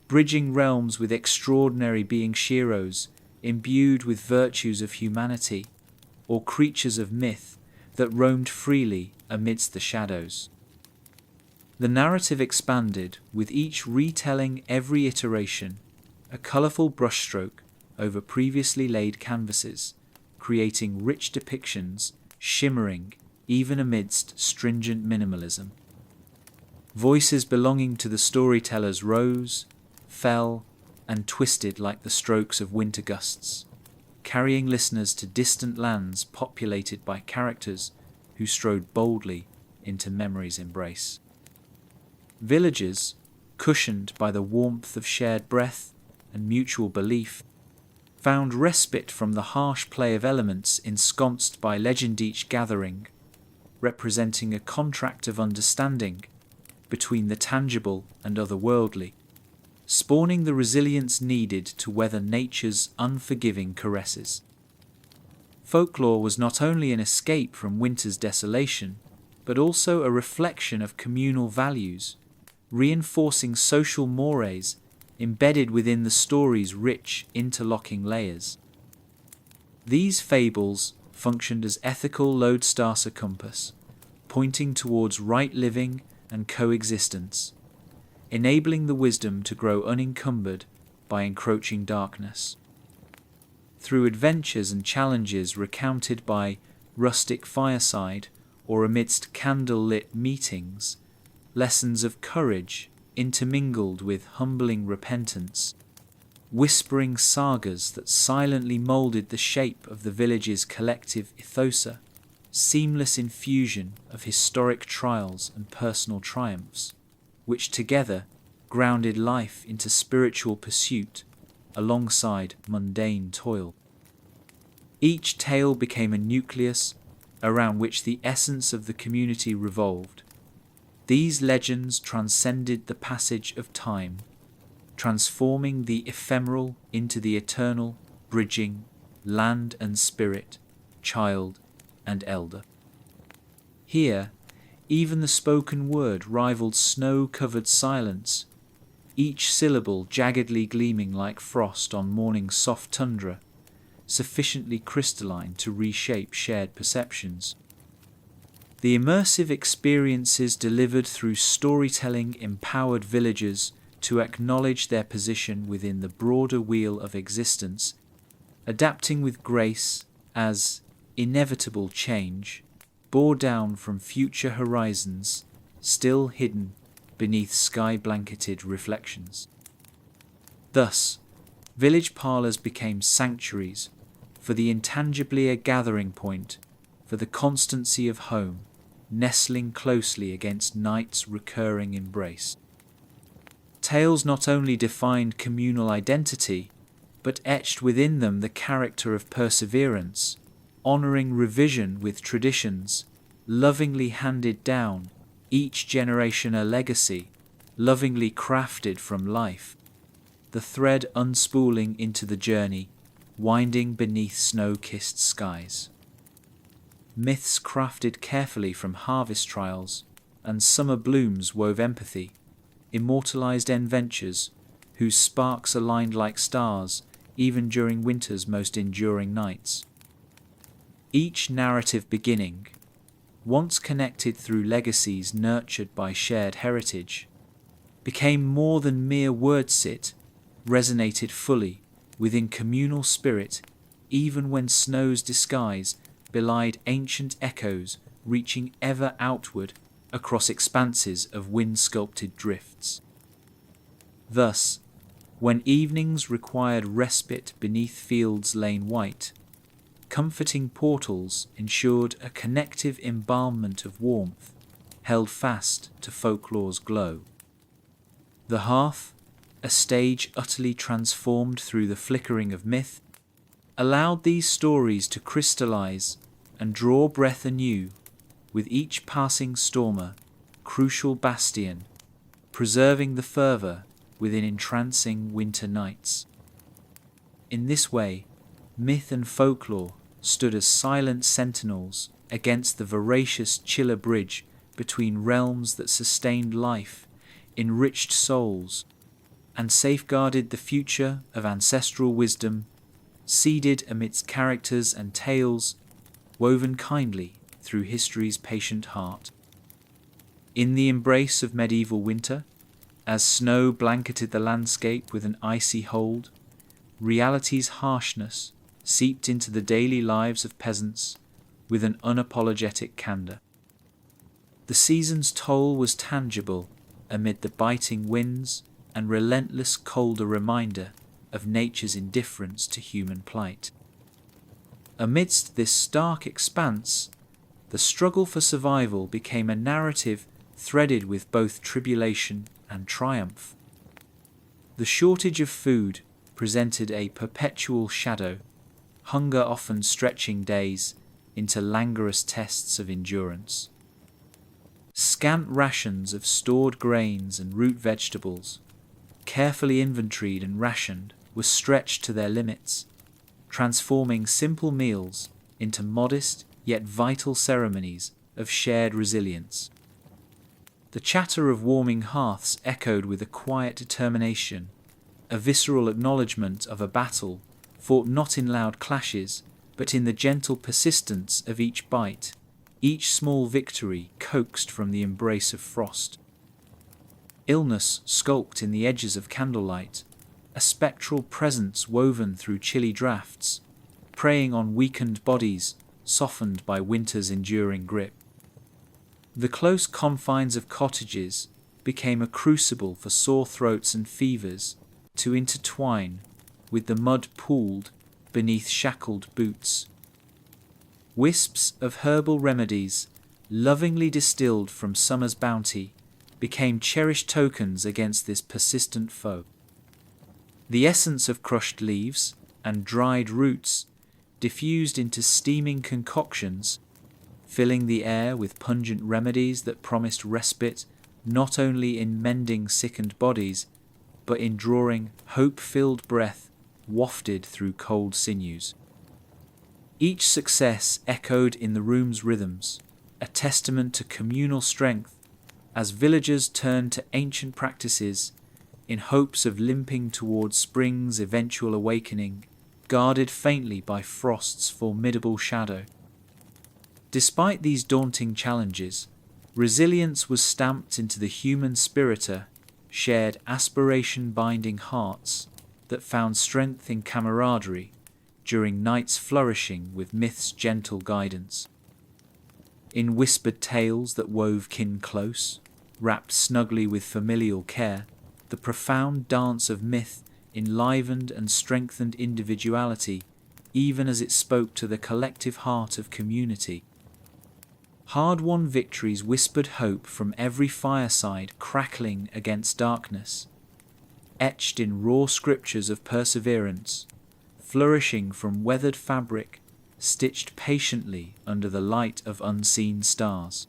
Speaker 1: bridging realms with extraordinary being sheroes imbued with virtues of humanity, or creatures of myth that roamed freely amidst the shadows. The narrative expanded, with each retelling every iteration, a colourful brushstroke over previously laid canvases, creating rich depictions, shimmering even amidst stringent minimalism. Voices belonging to the storytellers rose, fell, and twisted like the strokes of winter gusts, carrying listeners to distant lands populated by characters who strode boldly into memory's embrace. Villages, cushioned by the warmth of shared breath and mutual belief, found respite from the harsh play of elements ensconced by legend, each gathering representing a contract of understanding between the tangible and otherworldly, spawning the resilience needed to weather nature's unforgiving caresses. Folklore was not only an escape from winter's desolation, but also a reflection of communal values, reinforcing social mores embedded within the story's rich, interlocking layers. These fables functioned as ethical lodestars, a compass, pointing towards right living and coexistence, enabling the wisdom to grow unencumbered by encroaching darkness. Through adventures and challenges recounted by rustic fireside or amidst candle-lit meetings, lessons of courage intermingled with humbling repentance, whispering sagas that silently molded the shape of the village's collective ethos, seamless infusion of historic trials and personal triumphs, which together grounded life into spiritual pursuit alongside mundane toil. Each tale became a nucleus around which the essence of the community revolved. These legends transcended the passage of time, transforming the ephemeral into the eternal, bridging land and spirit, child and elder. Here, even the spoken word rivaled snow-covered silence, each syllable jaggedly gleaming like frost on morning's soft tundra, sufficiently crystalline to reshape shared perceptions. The immersive experiences delivered through storytelling empowered villagers to acknowledge their position within the broader wheel of existence, adapting with grace as inevitable change bore down from future horizons still hidden beneath sky-blanketed reflections. Thus, village parlours became sanctuaries for the intangibly a gathering point for the constancy of home, nestling closely against night's recurring embrace. Tales not only defined communal identity, but etched within them the character of perseverance, honouring revision with traditions, lovingly handed down, each generation a legacy, lovingly crafted from life, the thread unspooling into the journey, winding beneath snow-kissed skies. Myths crafted carefully from harvest trials, and summer blooms wove empathy, immortalized adventures, whose sparks aligned like stars even during winter's most enduring nights. Each narrative beginning, once connected through legacies nurtured by shared heritage, became more than mere wordsit, resonated fully within communal spirit even when snow's disguise belied ancient echoes reaching ever outward across expanses of wind-sculpted drifts. Thus, when evenings required respite beneath fields lain white, comforting portals ensured a connective embalmment of warmth, held fast to folklore's glow. The hearth, a stage utterly transformed through the flickering of myth, allowed these stories to crystallize and draw breath anew, with each passing stormer, crucial bastion, preserving the fervour within entrancing winter nights. In this way, myth and folklore stood as silent sentinels against the voracious chiller bridge between realms that sustained life, enriched souls, and safeguarded the future of ancestral wisdom, seeded amidst characters and tales woven kindly through history's patient heart. In the embrace of medieval winter, as snow blanketed the landscape with an icy hold, reality's harshness seeped into the daily lives of peasants with an unapologetic candour. The season's toll was tangible amid the biting winds and relentless colder reminder of nature's indifference to human plight. Amidst this stark expanse, the struggle for survival became a narrative threaded with both tribulation and triumph. The shortage of food presented a perpetual shadow, hunger often stretching days into languorous tests of endurance. Scant rations of stored grains and root vegetables, carefully inventoried and rationed, were stretched to their limits, transforming simple meals into modest yet vital ceremonies of shared resilience. The chatter of warming hearths echoed with a quiet determination, a visceral acknowledgement of a battle fought not in loud clashes, but in the gentle persistence of each bite, each small victory coaxed from the embrace of frost. Illness skulked in the edges of candlelight, a spectral presence woven through chilly draughts, preying on weakened bodies softened by winter's enduring grip. The close confines of cottages became a crucible for sore throats and fevers to intertwine with the mud pooled beneath shackled boots. Wisps of herbal remedies, lovingly distilled from summer's bounty, became cherished tokens against this persistent foe. The essence of crushed leaves and dried roots diffused into steaming concoctions, filling the air with pungent remedies that promised respite not only in mending sickened bodies, but in drawing hope-filled breath wafted through cold sinews. Each success echoed in the room's rhythms, a testament to communal strength, as villagers turned to ancient practices in hopes of limping towards spring's eventual awakening, guarded faintly by frost's formidable shadow. Despite these daunting challenges, resilience was stamped into the human spirita, shared aspiration-binding hearts that found strength in camaraderie during nights flourishing with myth's gentle guidance. In whispered tales that wove kin close, wrapped snugly with familial care, the profound dance of myth enlivened and strengthened individuality, even as it spoke to the collective heart of community. Hard-won victories whispered hope from every fireside crackling against darkness, etched in raw scriptures of perseverance, flourishing from weathered fabric, stitched patiently under the light of unseen stars.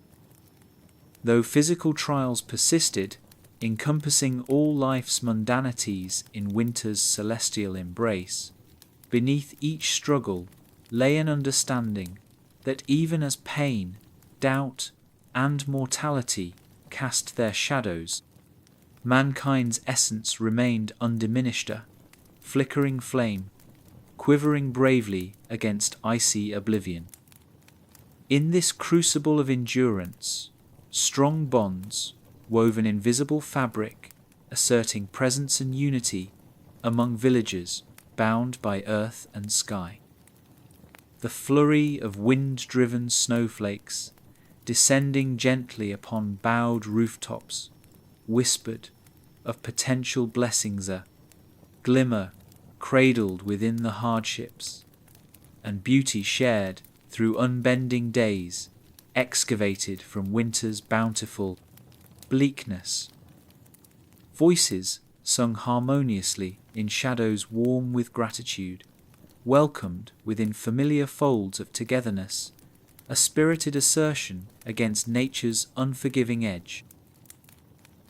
Speaker 1: Though physical trials persisted, encompassing all life's mundanities in winter's celestial embrace, beneath each struggle lay an understanding that even as pain, doubt, and mortality cast their shadows, mankind's essence remained undiminished, a flickering flame, quivering bravely against icy oblivion. In this crucible of endurance, strong bonds, woven in visible fabric, asserting presence and unity among villagers bound by earth and sky. The flurry of wind-driven snowflakes, descending gently upon bowed rooftops, whispered of potential blessings, a glimmer cradled within the hardships, and beauty shared through unbending days, excavated from winter's bountiful bleakness. Voices sung harmoniously in shadows warm with gratitude, welcomed within familiar folds of togetherness, a spirited assertion against nature's unforgiving edge.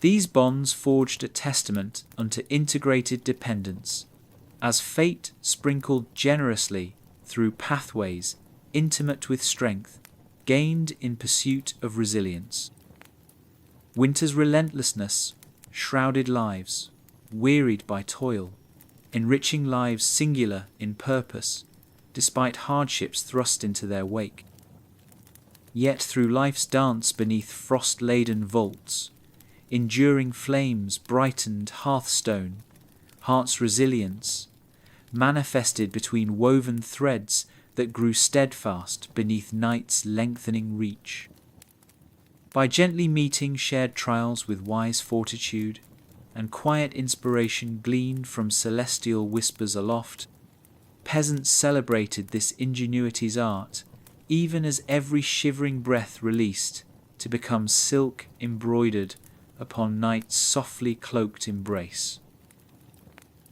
Speaker 1: These bonds forged a testament unto integrated dependence, as fate sprinkled generously through pathways intimate with strength, gained in pursuit of resilience. Winter's relentlessness shrouded lives, wearied by toil, enriching lives singular in purpose, despite hardships thrust into their wake. Yet through life's dance beneath frost-laden vaults, enduring flames brightened hearthstone, heart's resilience, manifested between woven threads that grew steadfast beneath night's lengthening reach. By gently meeting shared trials with wise fortitude, and quiet inspiration gleaned from celestial whispers aloft, peasants celebrated this ingenuity's art, even as every shivering breath released to become silk embroidered upon night's softly cloaked embrace.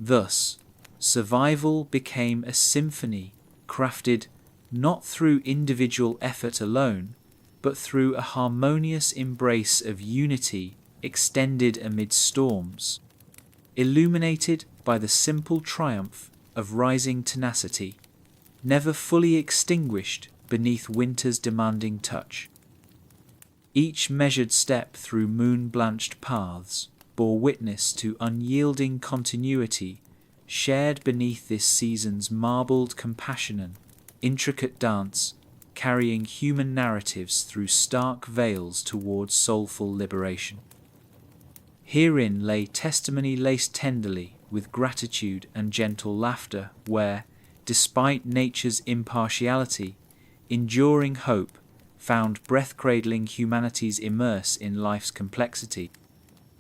Speaker 1: Thus, survival became a symphony crafted not through individual effort alone, but through a harmonious embrace of unity extended amid storms, illuminated by the simple triumph of rising tenacity, never fully extinguished beneath winter's demanding touch. Each measured step through moon-blanched paths bore witness to unyielding continuity shared beneath this season's marbled compassion and intricate dance, carrying human narratives through stark veils towards soulful liberation. Herein lay testimony laced tenderly with gratitude and gentle laughter, where, despite nature's impartiality, enduring hope found breath-cradling humanity's immerse in life's complexity.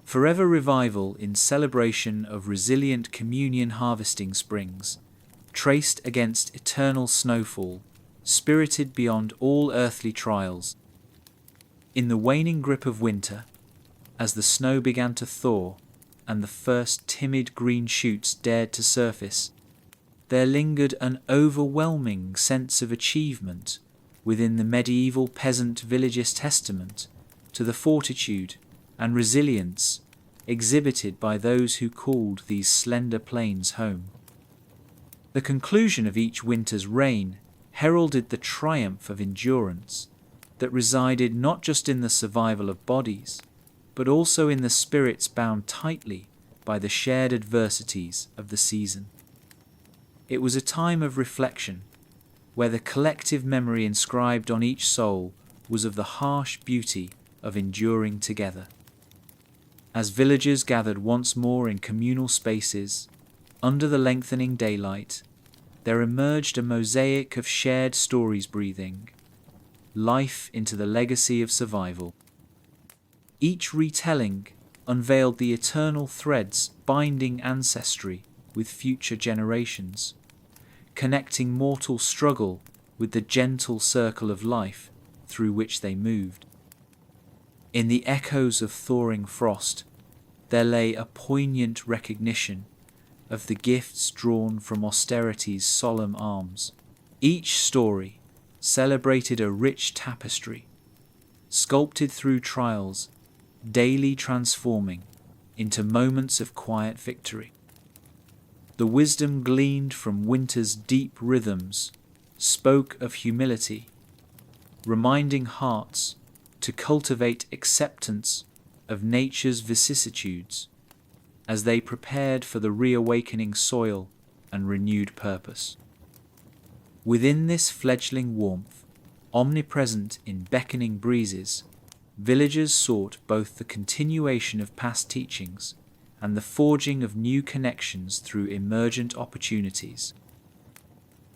Speaker 1: Forever revival in celebration of resilient communion harvesting springs, traced against eternal snowfall, spirited beyond all earthly trials. In the waning grip of winter, as the snow began to thaw and the first timid green shoots dared to surface, there lingered an overwhelming sense of achievement within the medieval peasant village's testament to the fortitude and resilience exhibited by those who called these slender plains home. The conclusion of each winter's reign heralded the triumph of endurance that resided not just in the survival of bodies, but also in the spirits bound tightly by the shared adversities of the season. It was a time of reflection, where the collective memory inscribed on each soul was of the harsh beauty of enduring together. As villagers gathered once more in communal spaces, under the lengthening daylight, there emerged a mosaic of shared stories breathing life into the legacy of survival. Each retelling unveiled the eternal threads binding ancestry with future generations, connecting mortal struggle with the gentle circle of life through which they moved. In the echoes of thawing frost, there lay a poignant recognition of the gifts drawn from austerity's solemn arms. Each story celebrated a rich tapestry, sculpted through trials, daily transforming into moments of quiet victory. The wisdom gleaned from winter's deep rhythms spoke of humility, reminding hearts to cultivate acceptance of nature's vicissitudes as they prepared for the reawakening soil and renewed purpose. Within this fledgling warmth, omnipresent in beckoning breezes, villagers sought both the continuation of past teachings and the forging of new connections through emergent opportunities.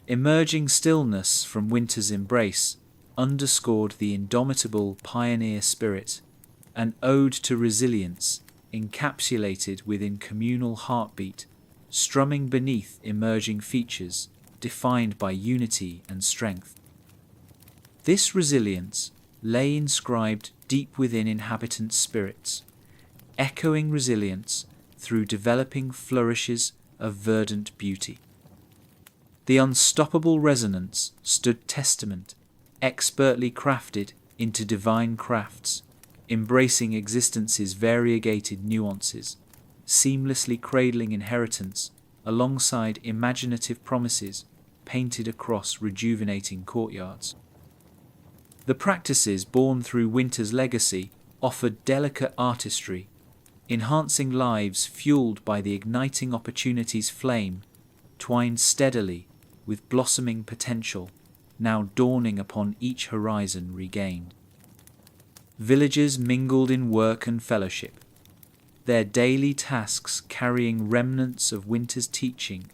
Speaker 1: Emerging stillness from winter's embrace underscored the indomitable pioneer spirit, an ode to resilience encapsulated within communal heartbeat, strumming beneath emerging features defined by unity and strength. This resilience lay inscribed deep within inhabitant spirits, echoing resilience through developing flourishes of verdant beauty. The unstoppable resonance stood testament, expertly crafted into divine crafts, embracing existence's variegated nuances, seamlessly cradling inheritance alongside imaginative promises painted across rejuvenating courtyards. The practices born through winter's legacy offered delicate artistry, enhancing lives fueled by the igniting opportunity's flame, twined steadily with blossoming potential, now dawning upon each horizon regained. Villagers mingled in work and fellowship, their daily tasks carrying remnants of winter's teaching,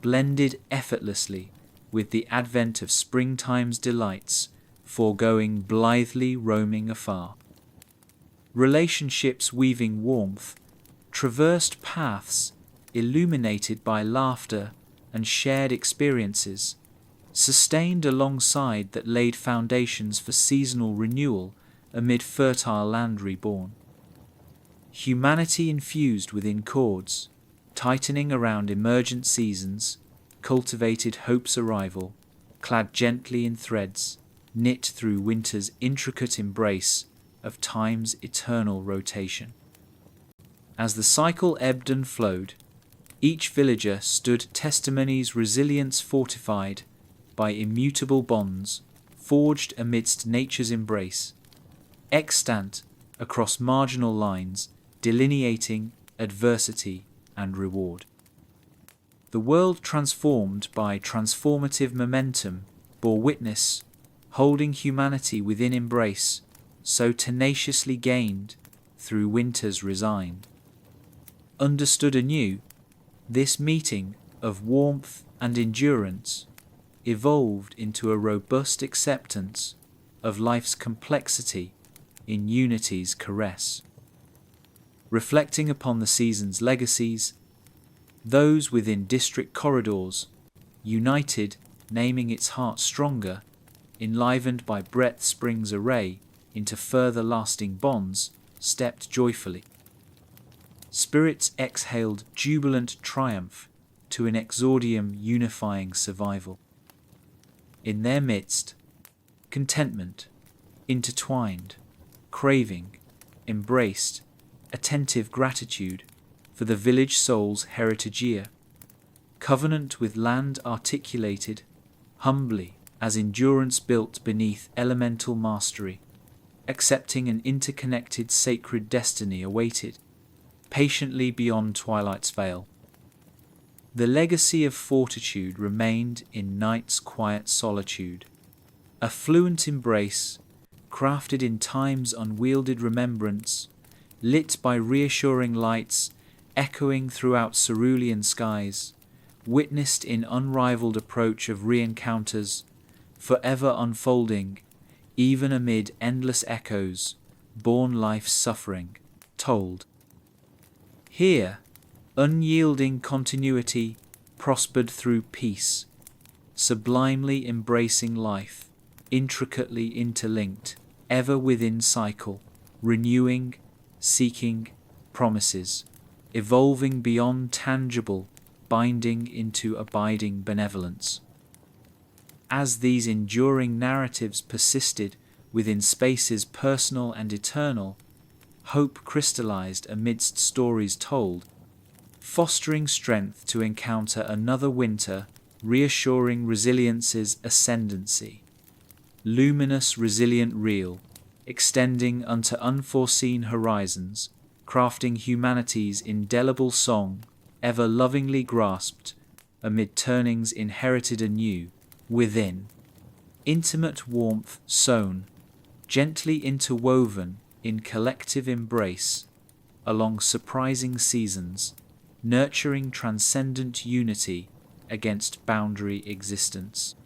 Speaker 1: blended effortlessly with the advent of springtime's delights, foregoing blithely roaming afar. Relationships weaving warmth traversed paths illuminated by laughter and shared experiences, sustained alongside that laid foundations for seasonal renewal amid fertile land reborn. Humanity infused within chords, tightening around emergent seasons, cultivated hope's arrival, clad gently in threads, knit through winter's intricate embrace of time's eternal rotation. As the cycle ebbed and flowed, each villager stood testimony's resilience fortified by immutable bonds forged amidst nature's embrace, extant across marginal lines delineating adversity and reward. The world transformed by transformative momentum bore witness, holding humanity within embrace, so tenaciously gained through winters resigned. Understood anew, this meeting of warmth and endurance evolved into a robust acceptance of life's complexity in unity's caress. reflecting upon the season's legacies, those within district corridors, united, naming its heart stronger, enlivened by breath springs array into further lasting bonds, stepped joyfully. Spirits exhaled jubilant triumph to an exordium unifying survival. In their midst, contentment, intertwined, craving, embraced, attentive gratitude for the village soul's heritageia, covenant with land articulated, humbly as endurance built beneath elemental mastery, accepting an interconnected sacred destiny awaited, patiently beyond twilight's veil. The legacy of fortitude remained in night's quiet solitude, a fluent embrace, crafted in time's unwielded remembrance, lit by reassuring lights echoing throughout cerulean skies, witnessed in unrivaled approach of re-encounters, forever unfolding, even amid endless echoes, born life's suffering, told. Here, unyielding continuity prospered through peace, sublimely embracing life, intricately interlinked, ever within cycle, renewing, seeking, promises, evolving beyond tangible, binding into abiding benevolence. As these enduring narratives persisted within spaces personal and eternal, hope crystallized amidst stories told, fostering strength to encounter another winter, reassuring resilience's ascendancy. Luminous, resilient real, extending unto unforeseen horizons, crafting humanity's indelible song, ever lovingly grasped, amid turnings inherited anew, within. Intimate warmth sown, gently interwoven in collective embrace, along surprising seasons, nurturing transcendent unity against boundary existence.